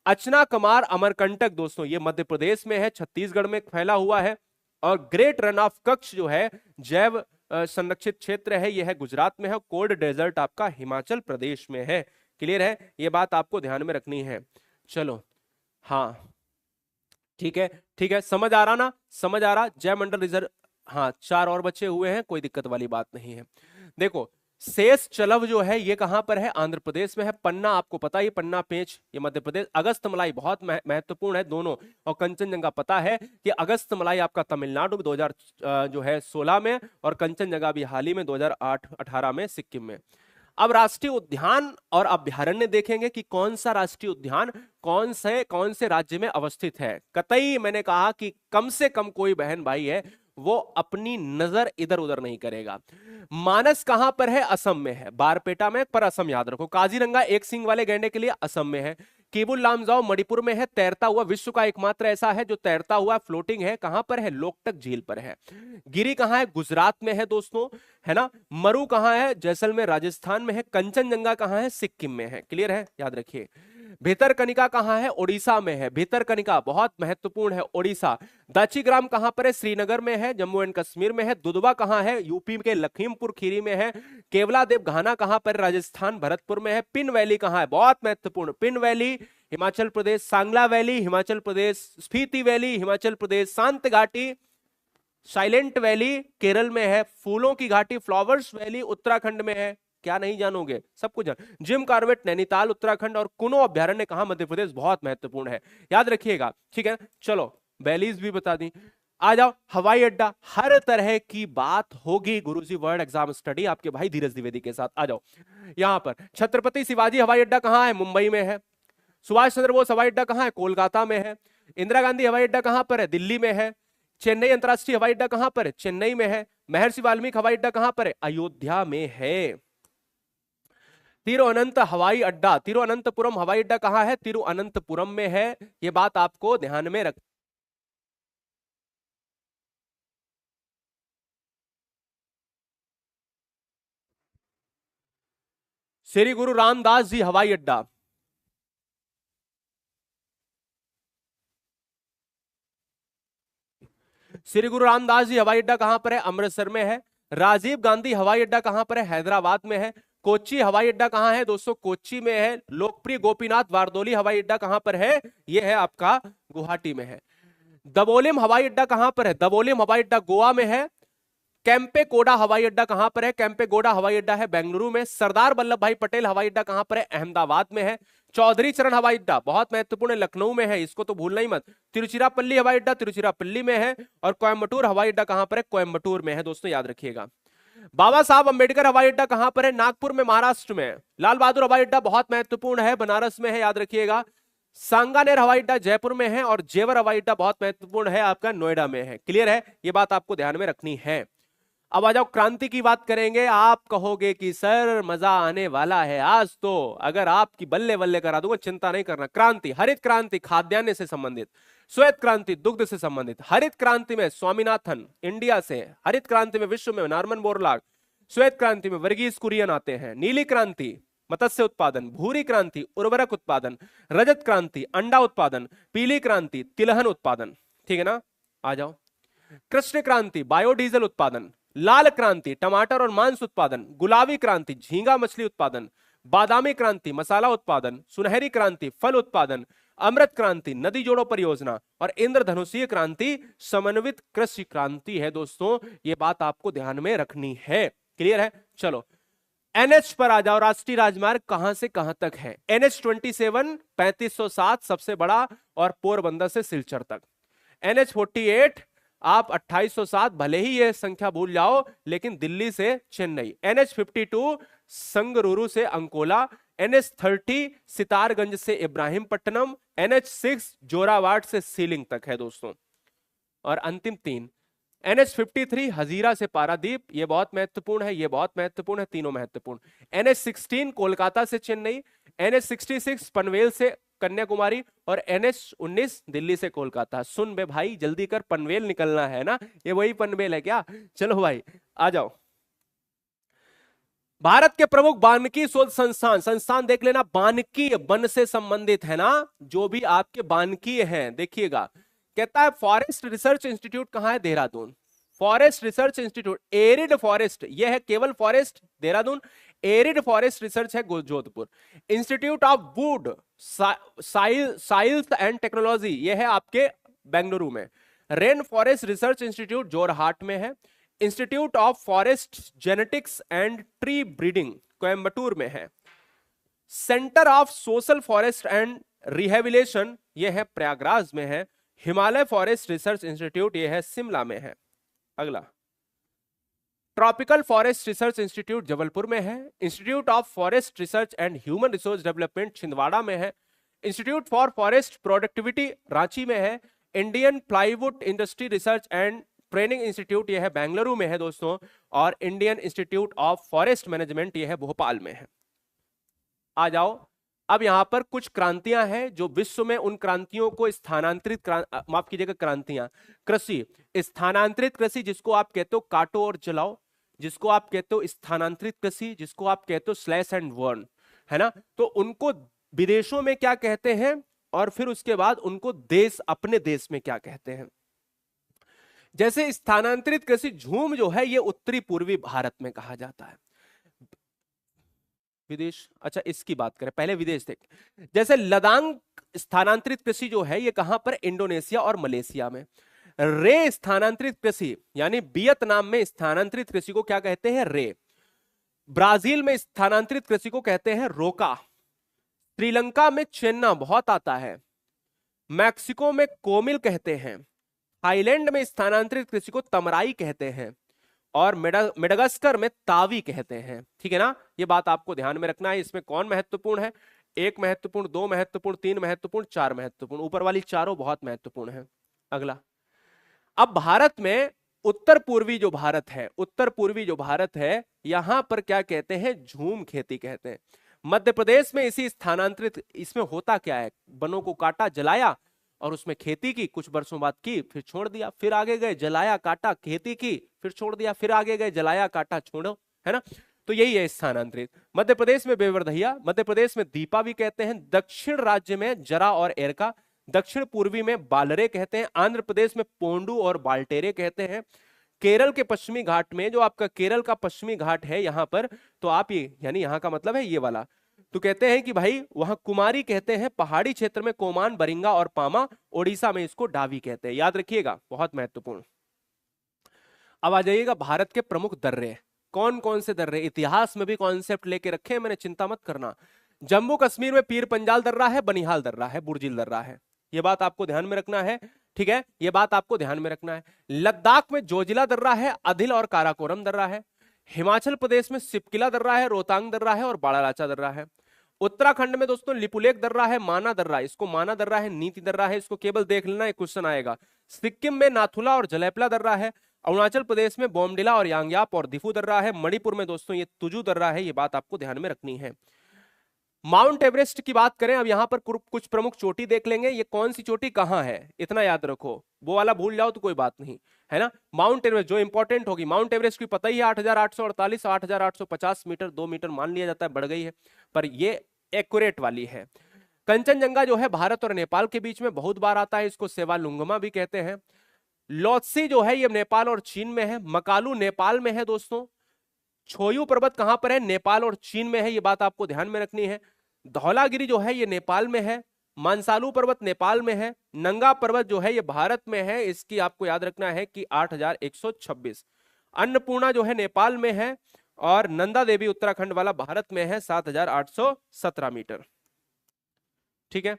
अचना कमार अमरकंटक दोस्तों ये मध्य प्रदेश में है, छत्तीसगढ़ में फैला हुआ है। और ग्रेट रन ऑफ कच्छ जो है जैव संरक्षित क्षेत्र है, यह है गुजरात में है। कोल्ड डेजर्ट आपका हिमाचल प्रदेश में है। क्लियर है? ये बात आपको ध्यान में रखनी है। चलो हाँ ठीक है, ठीक है, समझ आ रहा ना? समझ आ रहा? जय मंडल रिजर्व, हाँ 4 और बचे हुए हैं, कोई दिक्कत वाली बात नहीं है। देखो शेष चलव जो है ये कहां पर है? आंध्र प्रदेश में है। पन्ना आपको पता है, पन्ना पेंच ये मध्य प्रदेश। अगस्त मलाई बहुत महत्वपूर्ण है दोनों। और कंचनजंगा पता है कि अगस्त मलाई आपका तमिलनाडु में 2000 जो है 16 में, और कंचनजंगा भी हाल ही में 2008-18 में सिक्किम में। अब राष्ट्रीय उद्यान और अभ्यारण्य देखेंगे कि कौन सा राष्ट्रीय उद्यान कौन से राज्य में अवस्थित है। कतई मैंने कहा कि कम से कम कोई बहन भाई है वो अपनी नजर इधर उधर नहीं करेगा। मानस कहां पर है? असम में है, बारपेटा में, पर असम याद रखो। काजीरंगा एक सींग वाले गैंडे के लिए असम में है। केबुल लामजाओ मणिपुर में है, तैरता हुआ, विश्व का एकमात्र ऐसा है जो तैरता हुआ फ्लोटिंग है। कहां पर है? लोकटक झील पर है। गिरी कहां है? गुजरात में है दोस्तों, है ना। मरु कहां है? जैसलमेर राजस्थान में है। कंचनजंगा कहां है? सिक्किम में है। क्लियर है? याद रखिए। भितरकनिका कहां है? ओडिशा में है। भितरकनिका बहुत महत्वपूर्ण है, ओडिशा। दाचीग्राम कहां पर है? श्रीनगर में है, जम्मू एंड कश्मीर में है। दुधवा कहां है? यूपी के लखीमपुर खीरी में है। केवला देव घाना कहां पर? राजस्थान भरतपुर में है। पिन वैली कहां है? बहुत महत्वपूर्ण, pin valley Himachal Pradesh. Sangla valley Himachal Pradesh. Spiti valley Himachal Pradesh. शांत घाटी साइलेंट वैली केरल में है। फूलों की घाटी फ्लावर्स वैली उत्तराखंड में है। क्या नहीं जानोगे? सब कुछ जान। Jim Corbett Nainital Uttarakhand. और कुनो अभ्यारण्य कहां? मध्य प्रदेश। बहुत महत्वपूर्ण है, याद रखिएगा। ठीक है, चलो वैलीज भी बता दी। आ जाओ हवाई अड्डा। हर तरह की बात होगी गुरुजी वर्ल्ड एग्जाम स्टडी आपके भाई धीरज द्विवेदी के साथ। आ जाओ यहां पर। छत्रपति शिवाजी हवाई अड्डा कहां है? मुंबई में है। सुभाष चंद्र बोस हवाई अड्डा कहां है? कोलकाता में है। इंदिरा गांधी हवाई अड्डा कहां पर है? दिल्ली में है। चेन्नई अंतरराष्ट्रीय हवाई अड्डा कहां पर है? चेन्नई में है। महर्षि वाल्मीकि हवाई अड्डा कहां पर है? अयोध्या में है। तिरुवनंतपुरम हवाई अड्डा कहां है? तिरुवनंतपुरम में है। यह बात आपको ध्यान में रख। श्री गुरु रामदास जी हवाई अड्डा, श्री गुरु रामदास जी हवाई अड्डा कहां पर है? अमृतसर में है। राजीव गांधी हवाई अड्डा कहां पर है? हैदराबाद में है। कोच्चि हवाई अड्डा कहां है दोस्तों? कोच्चि में है। लोकप्रिय गोपीनाथ बारदोली हवाई अड्डा कहां पर है? यह है आपका गुवाहाटी में है। दबोलिम हवाई अड्डा कहां पर है? दबोलिम हवाई अड्डा गोवा में है। कैंपेगौड़ा हवाई अड्डा कहां पर है? कैंपेगौड़ा हवाई अड्डा है बेंगलुरु में। सरदार वल्लभ भाई पटेल हवाई अड्डा कहां पर है? अहमदाबाद में है। चौधरी चरण हवाई अड्डा बहुत महत्वपूर्ण है, लखनऊ में है, इसको तो भूलना ही मत। तिरुचिरापल्ली हवाई अड्डा तिरुचिरापल्ली में है। और कोयम्बटूर हवाई अड्डा कहां पर है? कोयम्बटूर में है दोस्तों, याद रखिएगा। बाबा साहब अंबेडकर हवाई अड्डा कहां पर है? नागपुर में, महाराष्ट्र में। लाल बहादुर हवाई अड्डा बहुत महत्वपूर्ण है, बनारस में है, याद रखिएगा। सांगानेर हवाई अड्डा जयपुर में है। और जेवर हवाई अड्डा बहुत महत्वपूर्ण है, आपका नोएडा में है। क्लियर है? ये बात आपको ध्यान में रखनी है। अब आ जाओ क्रांति की बात करेंगे। आप कहोगे कि सर मजा आने वाला है आज तो, अगर आपकी बल्ले बल्ले करा दूंगा, चिंता नहीं करना। क्रांति, हरित क्रांति खाद्यान्न से संबंधित, श्वेत क्रांति दुग्ध से संबंधित, हरित क्रांति में स्वामीनाथन इंडिया से, हरित क्रांति में विश्व में नॉर्मन बोरलॉग, श्वेत क्रांति में वर्गीज कुरियन आते हैं, नीली क्रांति मत्स्य उत्पादन, भूरी क्रांति उर्वरक उत्पादन, रजत क्रांति अंडा उत्पादन, पीली क्रांति तिलहन उत्पादन। ठीक है ना? आ जाओ। कृष्ण क्रांति बायोडीजल उत्पादन, लाल क्रांति टमाटर और मांस उत्पादन, गुलाबी क्रांति झींगा मछली उत्पादन, बादामी क्रांति मसाला उत्पादन, सुनहरी क्रांति फल उत्पादन, अमृत क्रांति नदी जोड़ो परियोजना, और इंद्रधनुषीय क्रांति समन्वित कृषि क्रांति है दोस्तों। ये बात आपको ध्यान में रखनी है। क्लियर है? चलो एनएच पर आ जाओ। राष्ट्रीय राजमार्ग कहां से कहां तक है? NH 27 3507 सबसे बड़ा, और पोरबंदर से सिलचर तक। NH 48 आप 2807, भले ही ये संख्या भूल जाओ, लेकिन दिल्ली से चेन्नई। NH 52 संगरूर से अंकोला। NH 30 सितारगंज से इब्राहिमपट्टनम। NH 6 जोरावाट से सीलिंग तक है दोस्तों। और अंतिम 3 NH53 हजीरा से पारादीप, ये बहुत महत्वपूर्ण है, ये बहुत महत्वपूर्ण है, तीनों महत्वपूर्ण। NH16 कोलकाता से चेन्नई, NH66 पनवेल से कन्याकुमारी, और NH19 दिल्ली से कोलकाता। सुन बे भाई, जल्दी कर, पनवेल निकलना है ना, ये वही पनवेल है क्या? चलो भाई आ जाओ। भारत के प्रमुख वानिकी शोध संस्थान, संस्थान देख लेना, वानिकी वन से संबंधित है ना, जो भी आपके वानिकी हैं देखिएगा। कहता है फॉरेस्ट रिसर्च इंस्टीट्यूट कहां है? Dehradun. Forest research institute, arid forest, यह है केवल forest Dehradun, arid forest research है Jodhpur. Institute of wood science and technology, यह है आपके बेंगलुरु में। Rain forest research institute Jorhat में है। Institute of forest genetics and tree breeding Coimbatore में है। Centre of social forest and rehabilitation, यह है प्रयागराज में है। हिमालय फॉरेस्ट रिसर्च इंस्टीट्यूट, यह है शिमला में है। अगला, tropical forest research institute Jabalpur में है। Institute of forest research and human resource development Chhindwara में है। Institute for forest productivity Ranchi में है। Indian plywood industry research and training institute, यह है बेंगलुरु में है दोस्तों। और Indian institute of forest management, यह है भोपाल में है। आ जाओ, अब यहां पर कुछ क्रांतियां हैं जो विश्व में उन क्रांतियों को स्थानांतरित, माफ कीजिएगा, क्रांतियां, कृषि, स्थानांतरित कृषि जिसको आप कहते हो काटो और जलाओ, जिसको आप कहते हो स्थानांतरित कृषि, जिसको आप कहते हो स्लैश एंड बर्न, है ना, तो उनको विदेशों में क्या कहते हैं, और फिर उसके बाद उनको देश, अपने देश में क्या कहते हैं। जैसे स्थानांतरित कृषि, झूम जो है ये उत्तरी पूर्वी भारत में कहा जाता है। विदेश, अच्छा इसकी बात करें पहले, विदेश देख, जैसे लदांग स्थानांतरित कृषि जो है ये कहां पर? इंडोनेशिया और मलेशिया में। रे स्थानांतरित कृषि यानी वियतनाम में स्थानांतरित कृषि को क्या कहते हैं? रे। ब्राजील में स्थानांतरित कृषि को कहते हैं रोका। श्रीलंका में चेन्ना बहुत आता है। मैक्सिको में कोमिल कहते हैं। थाईलैंड में स्थानांतरित कृषि को तमराई कहते हैं। और मेडागास्कर में तावी कहते हैं। ठीक है ना, ये बात आपको ध्यान में रखना है। इसमें कौन महत्वपूर्ण है? एक महत्वपूर्ण, दो महत्वपूर्ण, तीन महत्वपूर्ण, चार महत्वपूर्ण, ऊपर वाली चारों बहुत महत्वपूर्ण है। अगला, अब भारत में उत्तर पूर्वी जो भारत है, उत्तर पूर्वी जो भारत है, यहां पर क्या कहते हैं? झूम खेती कहते हैं। मध्य प्रदेश में इसी स्थानांतरित, इसमें होता क्या है? वनों को काटा, जलाया और उसमें खेती की, कुछ वर्षों बाद की, फिर छोड़ दिया, फिर आगे गए, जलाया काटा, खेती की, फिर छोड़ दिया, फिर आगे गए, जलाया काटा, छोड़ो, है ना, तो यही है स्थानांतरित। मध्य प्रदेश में बेवरधैया, मध्य प्रदेश में दीपा भी कहते हैं। दक्षिण राज्य में जरा और एरका, दक्षिण पूर्वी में बालरे कहते हैं। आंध्र प्रदेश में पोंडू और बाल्टेरे कहते हैं। केरल के पश्चिमी घाट में, जो आपका केरल का पश्चिमी घाट है यहां पर, तो आप ये, यानी यहां का मतलब है ये वाला, तो कहते हैं कि भाई वहां कुमारी कहते हैं। पहाड़ी क्षेत्र में कोमान, बरिंगा और पामा। ओडिशा में इसको डावी कहते हैं, याद रखिएगा, बहुत महत्वपूर्ण। अब आ जाइएगा भारत के प्रमुख दर्रे। कौन कौन से दर्रे? इतिहास में भी कॉन्सेप्ट लेके रखे हैं मैंने, चिंता मत करना। जम्मू कश्मीर में पीर पंजाल दर्रा है, बनिहाल दर्रा है, बुर्जिल दर्रा है, ये बात आपको ध्यान में रखना है। ठीक है, ये बात आपको ध्यान में रखना है। लद्दाख में जोजिला दर्रा है, अदिल और काराकोरम दर्रा है। हिमाचल प्रदेश में सिपकिला दर्रा है, रोहतांग दर्रा है और बाड़ालाचा दर्रा है। उत्तराखंड में दोस्तों लिपुलेख दर्रा है, माना दर्रा, इसको माना दर्रा है, नीति दर्रा है, इसको केवल देख लेना, एक क्वेश्चन आएगा। सिक्किम में नाथुला और जलेपला दर्रा है। अरुणाचल प्रदेश में बोमडिला और यांगयाप और दिफू दर्रा है। मणिपुर में दोस्तों ये तुजू दर्रा है, ये बात आपको ध्यान में रखनी है। माउंट एवरेस्ट की बात करें, अब यहां पर कुछ प्रमुख चोटी देख लेंगे। ये कौन सी चोटी कहां है, इतना याद रखो, वो वाला भूल जाओ तो कोई बात नहीं, है ना। माउंट एवरेस्ट जो इंपॉर्टेंट होगी, माउंट एवरेस्ट की पता ही है 8,848, 8,850 मीटर, 2 मीटर मान लिया जाता है, बढ़ गई है, पर ये एक्यूरेट वाली है। कंचनजंगा जो है भारत और नेपाल के बीच में बहुत बार आता है, इसको सेवालुंगमा भी कहते हैं। लोत्सी जो है ये नेपाल और चीन में है। मकालू नेपाल में है दोस्तों। छोयू पर्वत कहां पर है? नेपाल और चीन में है, ये बात आपको ध्यान में रखनी है। धौलागिरी जो है ये नेपाल में है। मानसालू पर्वत नेपाल में है। नंगा पर्वत जो है ये भारत में है, इसकी आपको याद रखना है कि 8,126। अन्नपूर्णा जो है नेपाल में है और नंदा देवी उत्तराखंड वाला भारत में है, 7,817 मीटर। ठीक है,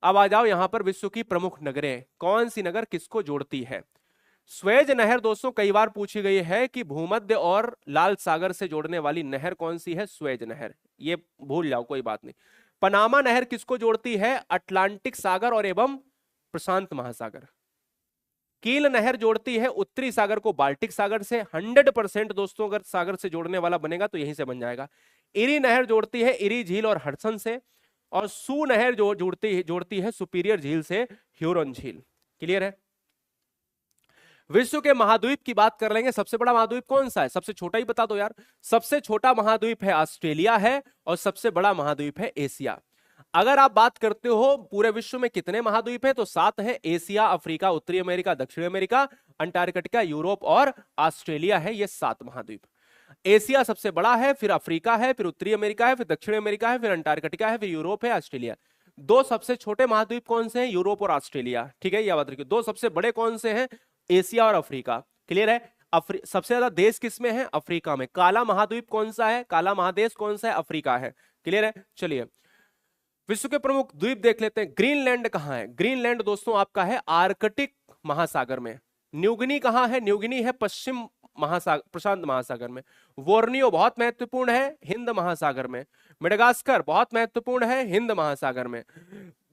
अब आ जाओ यहां पर विश्व की प्रमुख नगरें। कौन सी नगर किसको जोड़ती है? स्वेज नहर दोस्तों कई बार पूछी गई है कि भूमध्य और लाल सागर से जोड़ने वाली नहर कौन सी है? स्वेज नहर, ये भूल जाओ, कोई बात नहीं। पनामा नहर किसको जोड़ती है? अटलांटिक सागर और एवं प्रशांत महासागर। कील नहर जोड़ती है उत्तरी सागर को बाल्टिक सागर से। 100% दोस्तों अगर सागर से जोड़ने वाला बनेगा तो यहीं से बन जाएगा। इरी नहर जोड़ती है इरी झील और हडसन से। और सू नहर जो जोड़ती है सुपीरियर झील से ह्यूरन झील। क्लियर है। विश्व के महाद्वीप की बात कर लेंगे। सबसे बड़ा महाद्वीप कौन सा है? सबसे छोटा ही बता दो यार। सबसे छोटा महाद्वीप है ऑस्ट्रेलिया है और सबसे बड़ा महाद्वीप है एशिया। अगर आप बात करते हो पूरे विश्व में कितने महाद्वीप हैं तो 7 है। एशिया, अफ्रीका, उत्तरी अमेरिका, दक्षिण अमेरिका, अंटार्कटिका, यूरोप और ऑस्ट्रेलिया है। ये 7 महाद्वीप। एशिया सबसे बड़ा है, फिर अफ्रीका है, फिर उत्तरी अमेरिका है, फिर दक्षिण अमेरिका है, फिर अंटार्कटिका है, फिर यूरोप है, ऑस्ट्रेलिया। 2 सबसे छोटे महाद्वीप कौन से हैं? यूरोप और ऑस्ट्रेलिया। ठीक है, याद रखिए। 2 सबसे बड़े कौन से हैं? एशिया और अफ्रीका। क्लियर है। सबसे ज्यादा देश किसमें है? अफ्रीका में। काला महाद्वीप कौन सा है? काला महादेश कौन सा है? अफ्रीका है। क्लियर है। चलिए विश्व के प्रमुख द्वीप देख लेते हैं। ग्रीनलैंड कहां है? ग्रीनलैंड दोस्तों आपका है आर्कटिक महासागर में। न्यूगिनी कहां है? न्यूगिनी है पश्चिम महासागर, प्रशांत महासागर में। बोर्नियो बहुत महत्वपूर्ण है, हिंद महासागर में। मेडागास्कर बहुत महत्वपूर्ण है, हिंद महासागर में।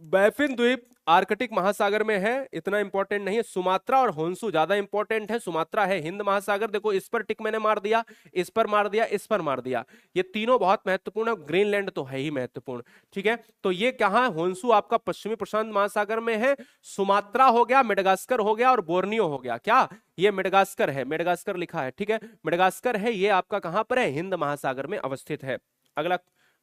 बैफिन द्वीप आर्कटिक महासागर में है, इतना इंपॉर्टेंट नहीं है। सुमात्रा और होन्सू ज्यादा इंपॉर्टेंट है। सुमात्रा है हिंद महासागर। देखो इस पर टिक मैंने मार दिया, इस पर मार दिया, इस पर मार दिया। ये तीनों बहुत महत्वपूर्ण है। ग्रीनलैंड तो है ही महत्वपूर्ण। ठीक है, तो ये कहां है? होन्सू आपका पश्चिमी प्रशांत महासागर में है। सुमात्रा हो गया, मेडागास्कर हो गया और बोर्नियो हो गया। क्या ये मेडागास्कर है? मेडागास्कर लिखा है। ठीक है, मेडागास्कर है। ये आपका कहां पर है? हिंद महासागर में अवस्थित है। अगला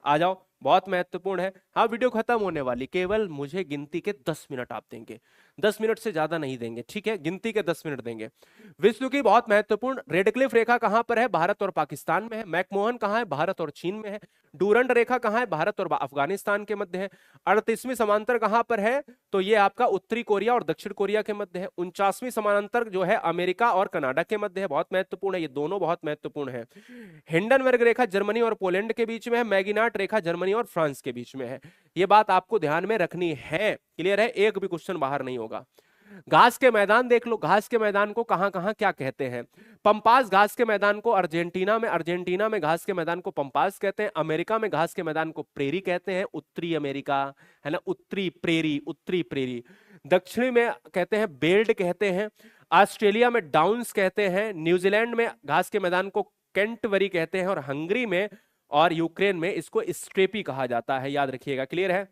आ जाओ, बहुत महत्वपूर्ण है। हाँ वीडियो खत्म होने वाली, केवल मुझे गिनती के 10 मिनट आप देंगे, 10 मिनट से ज्यादा नहीं देंगे। ठीक है, गिनती के 10 मिनट देंगे। विश्व की बहुत महत्वपूर्ण रेडक्लिफ रेखा कहां पर है? भारत और पाकिस्तान में है। मैकमोहन कहां है? भारत और चीन में है। डूरंड रेखा कहां है? भारत और अफगानिस्तान के मध्य है। 38वीं समांतर कहां पर है? तो ये आपका उत्तरी कोरिया और दक्षिण कोरिया के मध्य है। 49वीं समांतर जो है अमेरिका और कनाडा के मध्य है। बहुत महत्वपूर्ण है, ये दोनों बहुत महत्वपूर्ण है। हिंडनबर्ग रेखा जर्मनी और पोलैंड के बीच में है। मैगिनाट रेखा जर्मनी और फ्रांस के बीच में है। ये बात आपको ध्यान में रखनी है। क्लियर है, एक भी क्वेश्चन बाहर नहीं होगा। घास के मैदान देख लो, घास के मैदान को कहां कहां क्या कहते हैं? पंपास घास के मैदान को अर्जेंटीना में घास के मैदान को पंपास कहते हैं। अमेरिका में घास के मैदान को प्रेरी कहते हैं। उत्तरी अमेरिका है ना, उत्तरी प्रेरी। दक्षिणी में कहते हैं बेल्ट कहते हैं। ऑस्ट्रेलिया में डाउन्स कहते हैं। न्यूजीलैंड में घास के मैदान को केंटबरी कहते हैं और हंगरी में और यूक्रेन में इसको स्ट्रेपी कहा जाता है। याद रखिएगा। क्लियर है।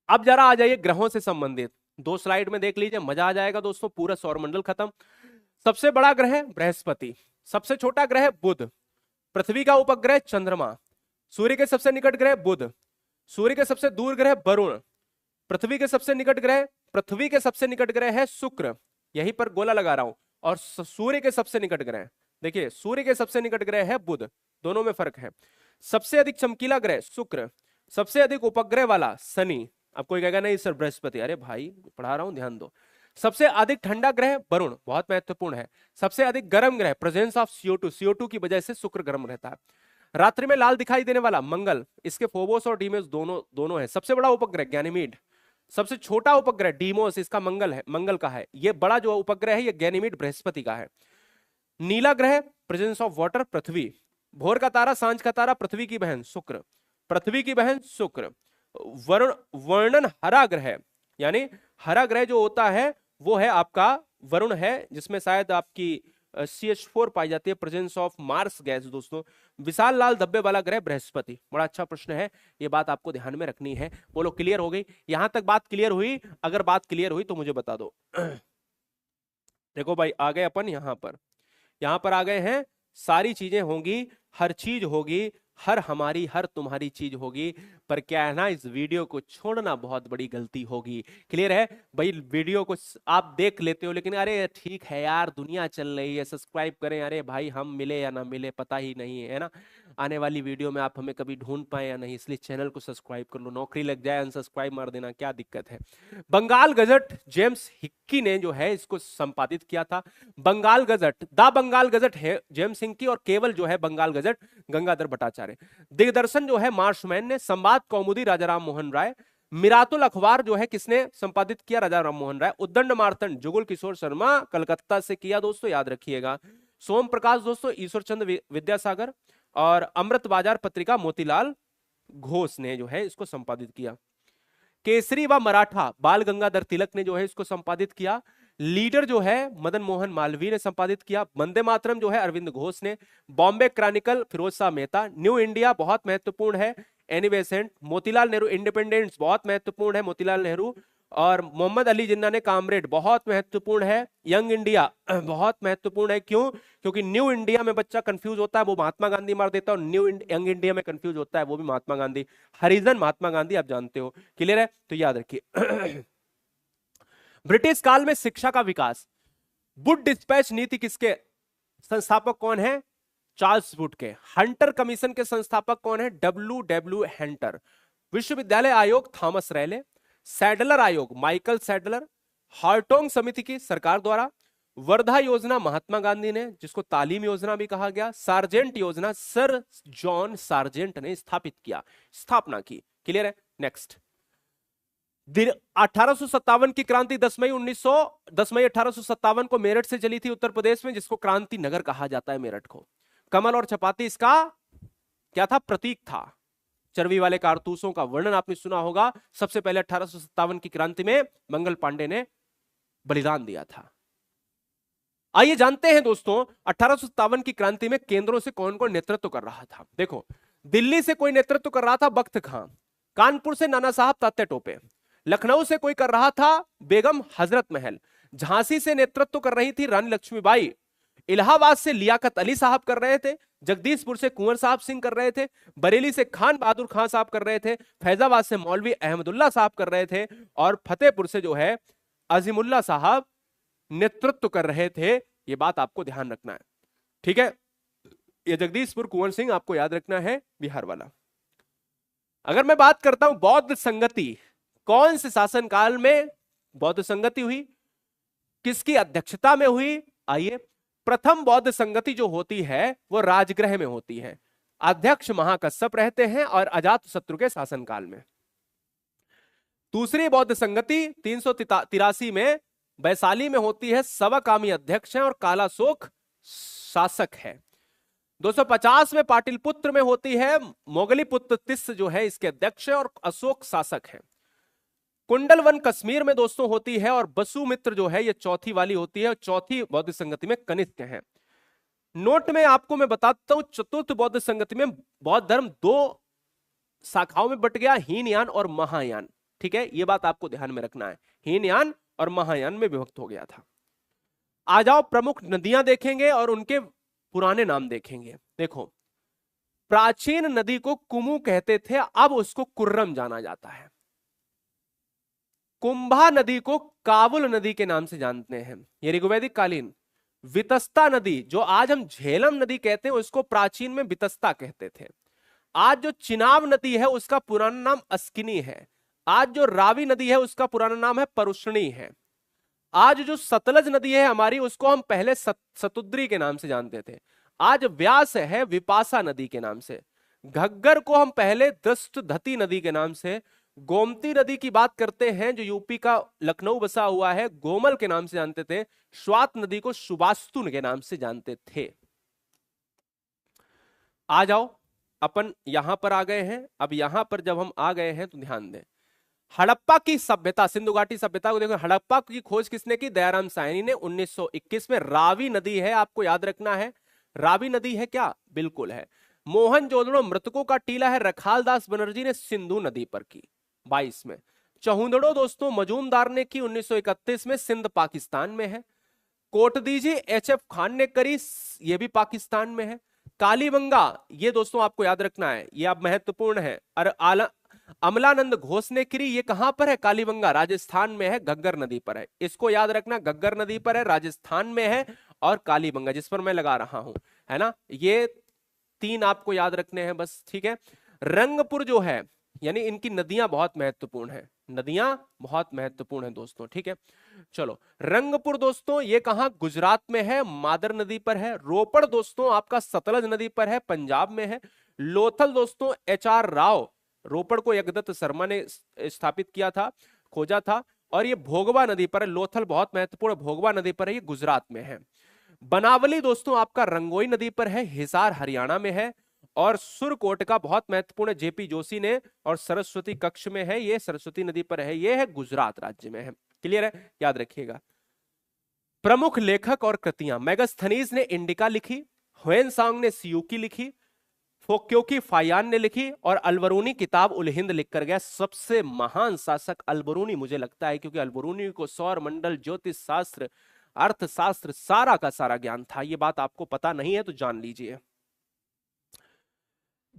अब जरा आ जाइए ग्रहों से संबंधित 2 स्लाइड में देख लीजिए, मजा आ जाएगा दोस्तों। पूरा सौरमंडल खत्म। सबसे बड़ा ग्रह है बृहस्पति, सबसे छोटा ग्रह है बुध, पृथ्वी का उपग्रह चंद्रमा, सूर्य के सबसे निकट ग्रह बुध, सूर्य के सबसे दूर ग्रह वरुण, पृथ्वी के सबसे निकट ग्रह है शुक्र, यहीं पर गोला लगा रहा हूं। और सूर्य के सबसे निकट ग्रह, देखिए सूर्य के सबसे निकट ग्रह है बुध, दोनों में फर्क है। सबसे अधिक चमकीला ग्रह शुक्र, सबसे अधिक उपग्रह वाला शनि। अब कोई कहेगा नहीं सर बृहस्पति, अरे भाई पढ़ा रहा हूं ध्यान दो। सबसे अधिक ठंडा ग्रह वरुण, बहुत महत्वपूर्ण है। सबसे अधिक गर्म ग्रह प्रेजेंस ऑफ CO2 की वजह से शुक्र गर्म रहता है। रात्रि में लाल दिखाई देने वाला मंगल, इसके फोबोस और डीमोस दोनों है। सबसे बड़ा उपग्रह गैनीमीड, सबसे छोटा उपग्रह डीमोस, इसका मंगल का है। ये बड़ा जो उपग्रह है ये गैनीमीड बृहस्पति का है। नीला ग्रह प्रेजेंस ऑफ वाटर पृथ्वी, भोर का तारा सांझ का तारा पृथ्वी की बहन शुक्र। वर्णन हरा ग्रह, यानी हरा ग्रह जो होता है वो है आपका वरुण है, जिसमें शायद आपकी CH4 पाई जाती है, प्रेजेंस ऑफ मार्स गैस। दोस्तों विशाल लाल धब्बे वाला ग्रह बृहस्पति। बड़ा अच्छा प्रश्न है, ये बात आपको ध्यान में रखनी है। बोलो क्लियर हो गई? यहां तक बात क्लियर हुई? अगर बात क्लियर हुई तो मुझे बता दो। देखो भाई आ गए अपन यहां पर आ गए हैं। सारी चीजें होंगी, हर चीज होगी, हर हमारी हर तुम्हारी चीज होगी, पर क्या है ना, इस वीडियो को छोड़ना बहुत बड़ी गलती होगी। क्लियर है भाई? वीडियो को आप देख लेते हो लेकिन अरे ठीक है यार दुनिया चल रही है, सब्सक्राइब करें, अरे भाई हम मिले या ना मिले पता ही नहीं है ना, आने वाली वीडियो में आप हमें कभी ढूंढ पाए या नहीं, इसलिए चैनल को सब्सक्राइब कर लो। नौकरी लग जाए अनसब्सक्राइब मार देना, क्या दिक्कत है। बंगाल गजट जेम्स हिक्की ने जो है इसको संपादित किया था। बंगाल गजट है जेम्स हिक्की, और केवल जो है बंगाल गजट गंगाधर भट्टाचार्य। दिग्दर्शन जो है मार्शमैन ने, संवाद कौमुदी राजा राम मोहन राय, मिरातुल अखबार जो है किसने संपादित किया? राजा राम मोहन राय। उद्दंड मार्तंड जुगल किशोर शर्मा कलकत्ता से किया दोस्तों, याद रखिएगा। सोम प्रकाश दोस्तों ईश्वर चंद्र विद्यासागर, और अमृत बाजार पत्रिका मोतीलाल घोष ने जो है इसको संपादित किया। केसरी व मराठा बाल गंगाधर तिलक ने जो है इसको संपादित किया। लीडर जो है मदन मोहन मालवीय ने संपादित किया। वंदे मातरम जो है अरविंद घोष ने। Bombay chronicle Firoz Shah Mehta. New India बहुत महत्वपूर्ण है Annie Besant. Motilal Nehru independence बहुत महत्वपूर्ण है मोतीलाल नेहरू। और मोहम्मद अली जिन्ना ने कामरेड बहुत महत्वपूर्ण है। यंग इंडिया बहुत महत्वपूर्ण है। क्यों? क्योंकि न्यू इंडिया में बच्चा कंफ्यूज होता है, वो महात्मा गांधी मार देता है, और यंग इंडिया में कंफ्यूज होता है, वो भी महात्मा गांधी। हरिजन महात्मा गांधी आप जानते हो। क्लियर है? तो याद रखिए। ब्रिटिश काल में शिक्षा का विकास। वुड डिस्पैच नीति किसके संस्थापक कौन है? चार्ल्स वुड के। हंटर कमीशन के संस्थापक कौन है? W Hunter. विश्वविद्यालय आयोग थॉमस रैले। सैडलर आयोग माइकल सैडलर। हार्टोंग समिति की सरकार द्वारा। वर्धा योजना महात्मा गांधी ने, जिसको तालीम योजना भी कहा गया। सार्जेंट योजना सर जॉन सार्जेंट ने स्थापित किया, स्थापना की। क्लियर है? नेक्स्ट। 1857 की क्रांति 10 मई 1857 को मेरठ से चली थी उत्तर प्रदेश में, जिसको क्रांति नगर कहा जाता है मेरठ को। कमल और चपाती इसका क्या था? प्रतीक था। चर्बी वाले कारतूसों का वर्णन आपने सुना होगा। सबसे पहले 1857 की क्रांति में मंगल पांडे ने बलिदान दिया था। आइए जानते हैं दोस्तों 1857 की क्रांति में केंद्रों से कौन कौन नेतृत्व कर रहा था। देखो, दिल्ली से कोई नेतृत्व कर रहा था बख्त खां। कानपुर से नाना साहब तात्या टोपे। लखनऊ से कोई कर रहा था बेगम हजरत महल। झांसी से नेतृत्व कर रही थी रानी लक्ष्मीबाई। इलाहाबाद से लियाकत अली साहब कर रहे थे। जगदीशपुर से कुंवर साहब सिंह कर रहे थे। बरेली से खान बहादुर खान साहब कर रहे थे। फैजाबाद से मौलवी अहमदुल्ला साहब कर रहे थे। और फतेहपुर से जो है अजीमुल्ला साहब नेतृत्व कर रहे थे। ये बात आपको ध्यान रखना है, ठीक है? ये जगदीशपुर कुंवर सिंह आपको याद रखना है, बिहार वाला। अगर मैं बात करता हूं बौद्ध संगति, कौन से शासनकाल में बौद्ध संगति हुई, किसकी अध्यक्षता में हुई? आइए, प्रथम बौद्ध संगति जो होती है वो राजगृह में होती है। अध्यक्ष महाकश्यप रहते हैं और अजातशत्रु के शासनकाल में। दूसरी बौद्ध संगति 383 में वैशाली में होती है। सवाकामी अध्यक्ष है और कालाशोक शासक है। 250 में पाटिलपुत्र में होती है। मोगलीपुत्र तिस्स जो है इसके अध्यक्ष है और अशोक शासक है। कुंडलवन कश्मीर में दोस्तों होती है। और बसुमित्र जो है ये चौथी वाली होती है। चौथी बौद्ध संगति में कनिष्क है। नोट में आपको मैं बताता हूं, चतुर्थ बौद्ध संगति में बौद्ध धर्म 2 शाखाओं में बट गया, हीनयान और महायान। ठीक है, ये बात आपको ध्यान में रखना है, हीनयान और महायान में विभक्त हो गया था। आ जाओ, प्रमुख नदियां देखेंगे और उनके पुराने नाम देखेंगे। देखो, प्राचीन नदी को कुमु कहते थे, अब उसको कुर्रम जाना जाता है। कुंभा नदी को काबुल नदी के नाम से जानते हैं, ये ऋग्वैदिक कालीन। वितस्ता नदी जो आज हम झेलम नदी कहते हैं, उसको प्राचीन में वितस्ता कहते थे। आज जो चिनाब नदी है उसका पुराना नाम अस्किनी है। आज जो रावी नदी है उसका पुराना नाम है परुष्णी है। आज जो सतलज नदी है हमारी, उसको हम पहले सतुद्री के नाम से जानते थे। आज व्यास है विपाशा नदी के नाम से। घग्गर को हम पहले दृष्टधती नदी के नाम से। गोमती नदी की बात करते हैं जो यूपी का लखनऊ बसा हुआ है, गोमल के नाम से जानते थे। स्वात नदी को सुबास्तु के नाम से जानते थे। आ जाओ, अपन यहां पर आ गए हैं। अब यहां पर जब हम आ गए हैं तो ध्यान दें, हड़प्पा की सभ्यता, सिंधु घाटी सभ्यता को देखो। हड़प्पा की खोज किसने की? दयाराम सायनी ने 1921 में। रावी नदी है, आपको याद रखना है। रावी नदी है क्या? बिल्कुल है। मोहनजोदड़ो मृतकों का टीला है, रखालदास बनर्जी ने सिंधु नदी पर की 22 में। चहुंदड़ो दोस्तों मजूमदार ने की 1931 में, सिंध पाकिस्तान में है। कोटदीजी HF खान ने करी, ये भी पाकिस्तान में है। कालीबंगा, ये दोस्तों आपको याद रखना है, ये अब महत्वपूर्ण है। और अमलानंद घोष ने करी, ये कहां पर है? कालीबंगा राजस्थान में है, घग्गर नदी पर है। इसको याद रखना, घग्गर नदी पर है, राजस्थान में है। और कालीबंगा जिस पर मैं लगा रहा हूं, है ना, ये 3 आपको याद रखने हैं बस, ठीक है। रंगपुर जो है, यानी इनकी नदियां बहुत महत्वपूर्ण है, नदियां बहुत महत्वपूर्ण है दोस्तों, ठीक है। चलो, रंगपुर दोस्तों ये कहां? गुजरात में है, मादर नदी पर है। रोपड़ दोस्तों आपका सतलज नदी पर है, पंजाब में है। लोथल दोस्तों HR राव, रोपड़ को यज्ञदत्त शर्मा ने स्थापित किया था, खोजा था। और ये भोगवा नदी पर है। लोथल बहुत महत्वपूर्ण, भोगवा नदी पर है, ये गुजरात में है। बनावली दोस्तों आपका रंगोई नदी पर है, हिसार हरियाणा में है। और सुरकोट का बहुत महत्वपूर्ण JP जोशी ने, और सरस्वती कक्ष में है, ये सरस्वती नदी पर है, ये है गुजरात राज्य में है। क्लियर है? याद रखिएगा। प्रमुख लेखक और कृतियां, मेगास्थनीज ने इंडिका लिखी, ह्वेनसांग ने सियूकी लिखी, फोक्योकी फायान ने लिखी, और अलबरूनी किताब उल हिंद लिखकर गया। सबसे महान शासक अलबरूनी मुझे लगता है, क्योंकि अलबरूनी को सौर मंडल, ज्योतिष शास्त्र, अर्थशास्त्र सारा का सारा ज्ञान था। ये बात आपको पता नहीं है तो जान लीजिए।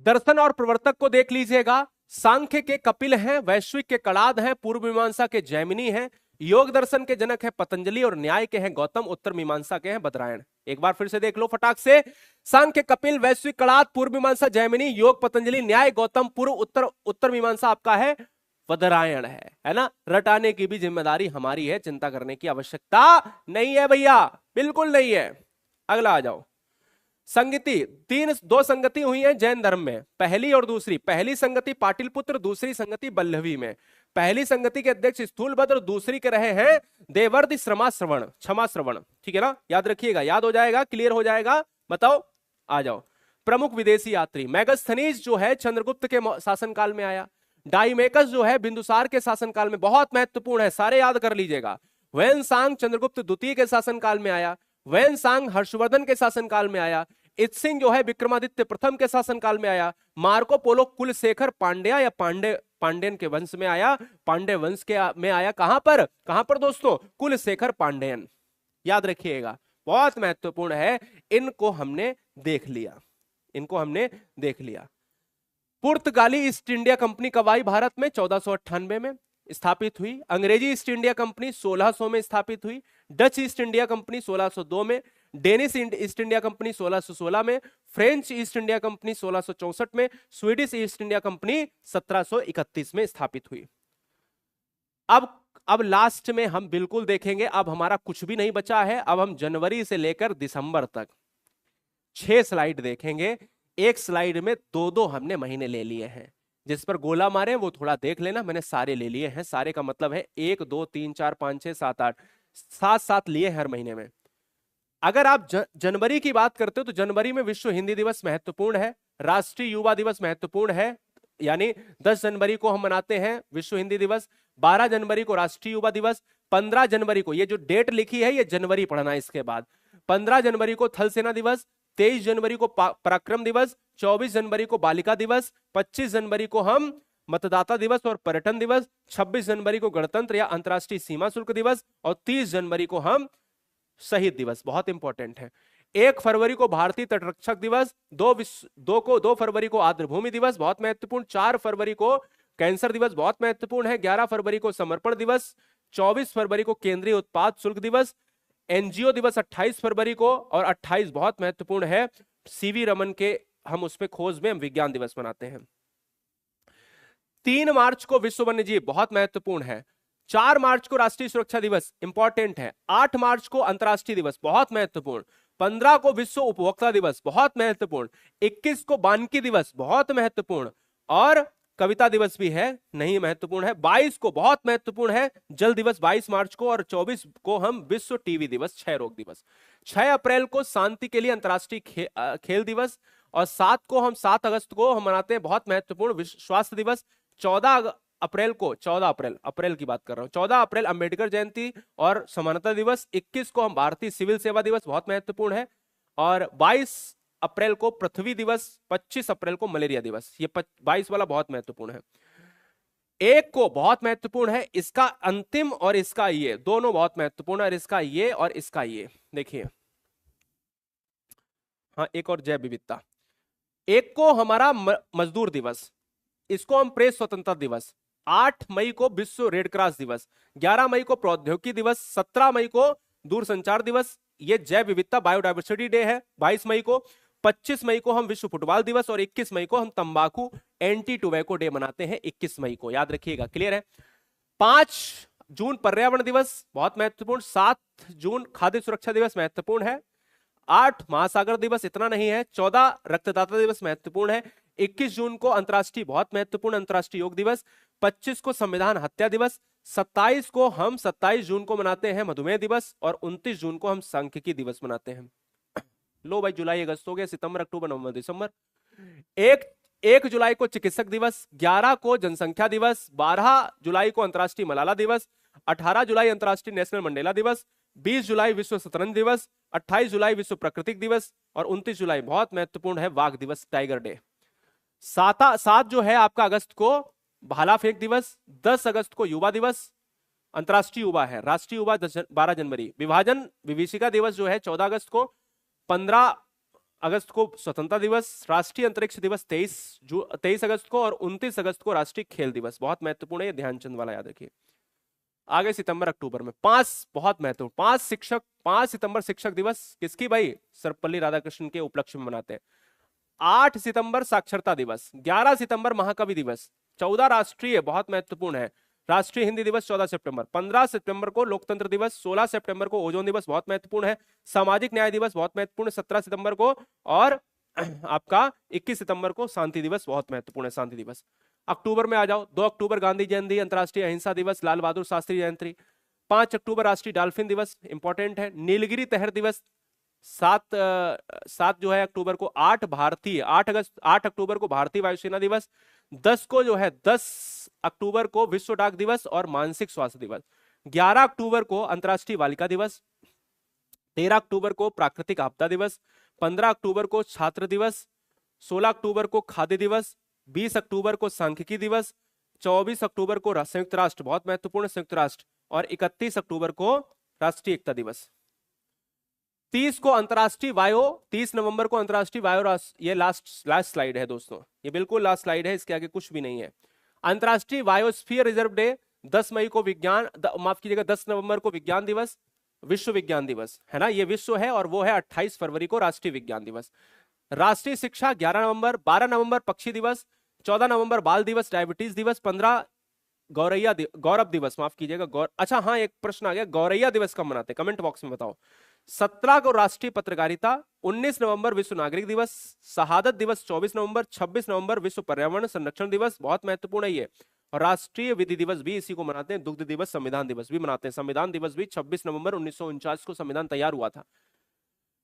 दर्शन और प्रवर्तक को देख लीजिएगा। सांख्य के कपिल हैं, वैश्विक के कणाद हैं, पूर्व मीमांसा के जैमिनी हैं, योग दर्शन के जनक है पतंजलि, और न्याय के हैं गौतम, उत्तर मीमांसा के हैं बदरायण। एक बार फिर से देख लो फटाक से। सांख्य कपिल, वैश्विक कणाद, पूर्व मीमांसा जैमिनी, योग पतंजलि, न्याय गौतम, पूर्व उत्तर मीमांसा आपका है बदरायण है ना। रटाने की भी जिम्मेदारी हमारी है, चिंता करने की आवश्यकता नहीं है भैया, बिल्कुल नहीं है। अगला आ जाओ। संगति, दो संगति हुई है जैन धर्म में, पहली और दूसरी। पहली संगति पाटिलपुत्र, दूसरी संगति बल्लवी में। पहली संगति के अध्यक्ष स्थूलभद्र, दूसरी के रहे हैं देवर्धि क्षमा श्रवण। ठीक है ना, याद रखिएगा, याद हो जाएगा, क्लियर हो जाएगा। बताओ, आ जाओ। प्रमुख विदेशी यात्री, मेगास्थनीज जो है चंद्रगुप्त के शासनकाल में आया। डाइमेकस जो है बिंदुसार के शासनकाल में, बहुत महत्वपूर्ण है, सारे याद कर लीजिएगा। वैनसांग चंद्रगुप्त द्वितीय के शासनकाल में आया। वैनसांग हर्षवर्धन के शासनकाल में आया। इत्सिंग जो है विक्रमादित्य प्रथम के शासनकाल में आया। मार्को पोलो कुलशेखर पांड्या या पांड्यन के वंश में आया, पांड्य वंश के में आया। कहां पर दोस्तों? कुलशेखर पांड्यन, याद रखिएगा, बहुत महत्वपूर्ण है। इनको हमने देख लिया। पुर्तगाली ईस्ट इंडिया कंपनी कब आई भारत में? 1498 में स्थापित हुई। अंग्रेजी ईस्ट इंडिया कंपनी 1600 में स्थापित हुई। डच ईस्ट इंडिया कंपनी 1602 में। डेनिश ईस्ट इंडिया कंपनी 1616 में। फ्रेंच ईस्ट इंडिया कंपनी 1664 में। स्वीडिश ईस्ट इंडिया कंपनी 1731 में स्थापित हुई। अब लास्ट में हम बिल्कुल देखेंगे, अब हमारा कुछ भी नहीं बचा है। अब हम जनवरी से लेकर दिसंबर तक 6 स्लाइड देखेंगे। एक स्लाइड में 2-2 हमने महीने ले लिए हैं। जिस पर गोला मारे वो थोड़ा देख लेना, मैंने सारे ले लिए हैं। सारे का मतलब है 1 2 3 4 5 6 7 8 7 लिए हर महीने में। अगर आप जनवरी की बात करते हो तो जनवरी में विश्व हिंदी दिवस महत्वपूर्ण है, राष्ट्रीय युवा दिवस महत्वपूर्ण है, यानी 10 जनवरी को हम मनाते हैं विश्व हिंदी दिवस। 12 जनवरी को राष्ट्रीय युवा दिवस। 15 जनवरी को, ये जो डेट लिखी है ये जनवरी पढ़ना है इसके बाद। 15 जनवरी को थल सेना दिवस। 23 जनवरी को पराक्रम दिवस। 24 जनवरी को बालिका दिवस। 25 जनवरी को हम मतदाता दिवस और पर्यटन दिवस। 26 जनवरी को गणतंत्र या अंतर्राष्ट्रीय सीमा शुल्क दिवस। और 30 जनवरी को हम शहीद दिवस, बहुत इंपॉर्टेंट है। 1 फरवरी को भारतीय तटरक्षक दिवस। 2 फरवरी को आर्द्रभूमि दिवस, बहुत महत्वपूर्ण। 4 फरवरी को कैंसर दिवस, बहुत महत्वपूर्ण है। 11 फरवरी को समर्पण दिवस। 24 फरवरी को केंद्रीय उत्पाद शुल्क दिवस। एनजीओ दिवस 28 फरवरी को, और 28 बहुत महत्वपूर्ण है, सीवी रमन के हम उसमें खोज में हम विज्ञान दिवस मनाते हैं। 3 मार्च को विश्व वन्य जीव, बहुत महत्वपूर्ण है। 4 मार्च को राष्ट्रीय सुरक्षा दिवस, इंपॉर्टेंट है। 8 मार्च को अंतर्राष्ट्रीय दिवस, बहुत महत्वपूर्ण। 15 को विश्व उपभोक्ता दिवस, बहुत महत्वपूर्ण। 21 को वानिकी दिवस, बहुत महत्वपूर्ण। और कविता दिवस भी है, नहीं महत्वपूर्ण है। 22 को बहुत महत्वपूर्ण है, जल दिवस 22 मार्च को। और 24 को हम विश्व टीबी दिवस, क्षय रोग दिवस। 6 अप्रैल को शांति के लिए अंतर्राष्ट्रीय खेल दिवस। और 7 अगस्त को हम मनाते हैं, बहुत महत्वपूर्ण, विश्व स्वास्थ्य दिवस। 14 अप्रैल की बात कर रहा हूं, 14 अप्रैल अंबेडकर जयंती और समानता दिवस। 21 को हम भारतीय सिविल सेवा दिवस, बहुत महत्वपूर्ण है। और 22 अप्रैल को पृथ्वी दिवस। 25 अप्रैल को मलेरिया दिवस, ये 22 वाला बहुत महत्वपूर्ण है। 1 को बहुत महत्वपूर्ण है, इसका अंतिम और इसका ये दोनों बहुत महत्वपूर्ण है, और इसका ये और इसका ये देखिए। हाँ, एक और जैव विविधता। 1 को हमारा मजदूर दिवस, इसको हम प्रेस स्वतंत्रता दिवस। 8 मई को विश्व रेड क्रॉस दिवस। 11 मई को प्रौद्योगिकी दिवस। 17 मई को दूरसंचार दिवस, ये जैव विविधता बायोडाइवर्सिटी डे है। 22 मई को। 25 मई को हम विश्व फुटबॉल दिवस। और 21 मई को हम तंबाकू एंटी टोबैको डे मनाते हैं, 21 मई को, याद रखिएगा, क्लियर है। 5 जून पर्यावरण दिवस, बहुत महत्वपूर्ण। 7 जून खाद्य सुरक्षा दिवस, महत्वपूर्ण है। 8 महासागर दिवस, इतना नहीं है। 14 रक्तदाता दिवस, महत्वपूर्ण है। 21 जून को अंतर्राष्ट्रीय, बहुत महत्वपूर्ण, अंतर्राष्ट्रीय योग दिवस। 25 को संविधान हत्या दिवस। 27 जून को मनाते हैं मधुमेह दिवस। और 29 जून को हम सांख्यिकी दिवस मनाते हैं। लो भाई, जुलाई अगस्त हो गया, सितंबर अक्टूबर नवंबर दिसंबर। 1 जुलाई को चिकित्सक दिवस। 11 को जनसंख्या दिवस। 12 जुलाई को अंतर्राष्ट्रीय मलाला दिवस। 18 जुलाई अंतर्राष्ट्रीय नेशनल मंडेला दिवस। 20 जुलाई विश्व शतरंज दिवस, 28 जुलाई विश्व प्राकृतिक दिवस और 29 जुलाई बहुत महत्वपूर्ण है वाघ दिवस, टाइगर डे। 7 जो है आपका अगस्त को भाला फेंक दिवस, 10 अगस्त को युवा दिवस, अंतरराष्ट्रीय युवा है, राष्ट्रीय युवा 12 जनवरी, विभाजन विभीषिका दिवस जो है 14 अगस्त को, 15 अगस्त को स्वतंत्रता दिवस, राष्ट्रीय अंतरिक्ष दिवस 23 अगस्त को और 29 अगस्त को राष्ट्रीय खेल दिवस, बहुत महत्वपूर्ण है, ध्यानचंद वाला याद रखिए। आगे सितंबर अक्टूबर में 5 बहुत महत्वपूर्ण, 5 सितंबर शिक्षक दिवस किसकी भाई, सर्वपल्ली राधाकृष्णन के उपलक्ष्य में मनाते हैं। 8 सितंबर साक्षरता दिवस, 11 सितंबर महाकवि दिवस, 14 राष्ट्रीय बहुत महत्वपूर्ण है राष्ट्रीय हिंदी दिवस 14 सितंबर, 15 सितंबर को लोकतंत्र दिवस, 16 सितंबर को ओजोन दिवस बहुत महत्वपूर्ण है, सामाजिक न्याय दिवस बहुत महत्वपूर्ण, 17 सितंबर को और आपका 21 सितंबर को शांति दिवस बहुत महत्वपूर्ण है, शांति दिवस। अक्टूबर में आ जाओ, 2 अक्टूबर गांधी जयंती अंतर्राष्ट्रीय अहिंसा दिवस, लाल बहादुर शास्त्री जयंती, 5 अक्टूबर राष्ट्रीय डॉल्फिन दिवस इंपॉर्टेंट है, नीलगिरी तहर दिवस 7 जो है अक्टूबर को, 8 अक्टूबर को भारतीय वायुसेना दिवस, 10 को जो है 10 अक्टूबर को विश्व डाक दिवस और मानसिक स्वास्थ्य दिवस, 11 अक्टूबर को अंतर्राष्ट्रीय बालिका दिवस, 13 अक्टूबर को प्राकृतिक आपदा दिवस, 15 अक्टूबर को छात्र दिवस, 16 अक्टूबर को खाद्य दिवस, 20 अक्टूबर को सांख्यिकी दिवस, 24 अक्टूबर को संयुक्त राष्ट्र बहुत महत्वपूर्ण संयुक्त राष्ट्र और 31 अक्टूबर को राष्ट्रीय एकता दिवस। 30 को अंतर्राष्ट्रीय वायु, 30 नवंबर को अंतर्राष्ट्रीय वायु, ये लास्ट स्लाइड है दोस्तों, ये बिल्कुल लास्ट स्लाइड है, इसके आगे कुछ भी नहीं है। अंतर्राष्ट्रीय बायोस्फीयर रिजर्व डे 10 मई को विज्ञान, माफ कीजिएगा 10 नवंबर को विज्ञान दिवस, विश्व विज्ञान दिवस है ना, ये विश्व है और वो है 28 फरवरी को राष्ट्रीय विज्ञान दिवस। राष्ट्रीय शिक्षा 11 नवंबर, 12 नवंबर पक्षी दिवस, 14 नवंबर बाल दिवस डायबिटीज दिवस, 15 गौरव दिवस, माफ कीजिएगा अच्छा हाँ एक प्रश्न आ गया, गौरैया दिवस कब मनाते हैं, कमेंट बॉक्स में बताओ। 17 को राष्ट्रीय पत्रकारिता, 19 नवंबर विश्व नागरिक दिवस, शहादत दिवस 24 नवंबर, 26 नवंबर विश्व पर्यावरण संरक्षण दिवस बहुत महत्वपूर्ण है ये, और राष्ट्रीय विधि दिवस भी इसी को मनाते हैं, दुग्ध दिवस, संविधान दिवस भी मनाते हैं, संविधान दिवस भी 26 नवंबर 1949 को संविधान तैयार हुआ था।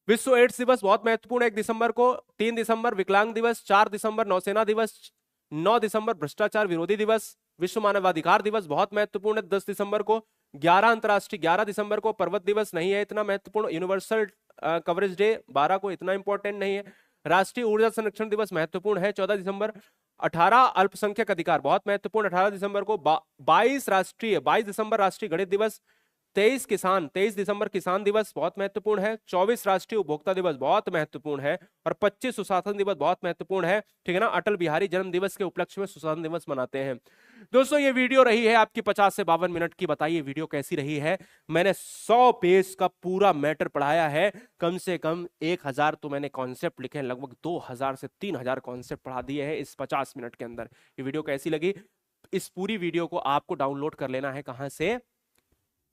विश्व एड्स दिवस बहुत महत्वपूर्ण है 1 दिसंबर को, 3 दिसंबर विकलांग दिवस, 4 दिसंबर नौसेना दिवस, 9 दिसंबर भ्रष्टाचार विरोधी दिवस, विश्व मानवाधिकार दिवस बहुत महत्वपूर्ण है 10 दिसंबर को, 11 दिसंबर को पर्वत दिवस नहीं है इतना महत्वपूर्ण, यूनिवर्सल कवरेज डे 12 को इतना इंपॉर्टेंट नहीं है, राष्ट्रीय ऊर्जा संरक्षण दिवस महत्वपूर्ण है 14 दिसंबर, 18 अल्पसंख्यक अधिकार बहुत महत्वपूर्ण 18 दिसंबर को, 22 दिसंबर राष्ट्रीय गणित दिवस, 23 दिसंबर किसान दिवस बहुत महत्वपूर्ण है, 24 राष्ट्रीय उपभोक्ता दिवस बहुत महत्वपूर्ण है और 25 सुशासन दिवस बहुत महत्वपूर्ण है, ठीक है ना। अटल बिहारी जन्म दिवस के उपलक्ष्य में सुशासन दिवस मनाते हैं। दोस्तों ये वीडियो रही है आपकी 50 से 52 मिनट की, बताइए वीडियो कैसी रही है। मैंने 100 पेज का पूरा मैटर पढ़ाया है, कम से कम 1000 तो मैंने कॉन्सेप्ट लिखे हैं, लगभग 2000 से 3000 कॉन्सेप्ट पढ़ा दिए हैं इस 50 मिनट के अंदर। ये वीडियो कैसी लगी, इस पूरी वीडियो को आपको डाउनलोड कर लेना है कहां से,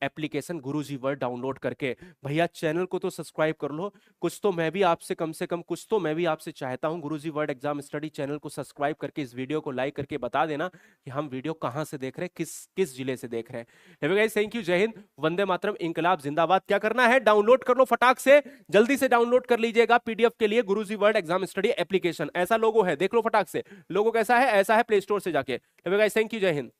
एप्लीकेशन गुरुजी वर्ड डाउनलोड करके। भैया चैनल को तो सब्सक्राइब कर लो, कुछ तो मैं भी आपसे कम से कम कुछ तो मैं भी आपसे चाहता हूं। गुरुजी वर्ड एग्जाम स्टडी चैनल को सब्सक्राइब करके इस वीडियो को लाइक करके बता देना कि हम वीडियो कहां से देख रहे हैं, किस जिले से देख रहे हैं। गाइस थैंक यू, जय हिंद, वंदे मातरम, इंकलाब जिंदाबाद। क्या करना है, डाउनलोड कर लो फटाक से, जल्दी से डाउनलोड कर लीजिएगा पीडीएफ के लिए गुरुजी वर्ड एग्जाम स्टडी एप्लीकेशन। ऐसा लोगो है, देख लो फटाक से, लोगो कैसा है, ऐसा है प्ले स्टोर से जाके। गाइस थैंक यू, जय हिंद।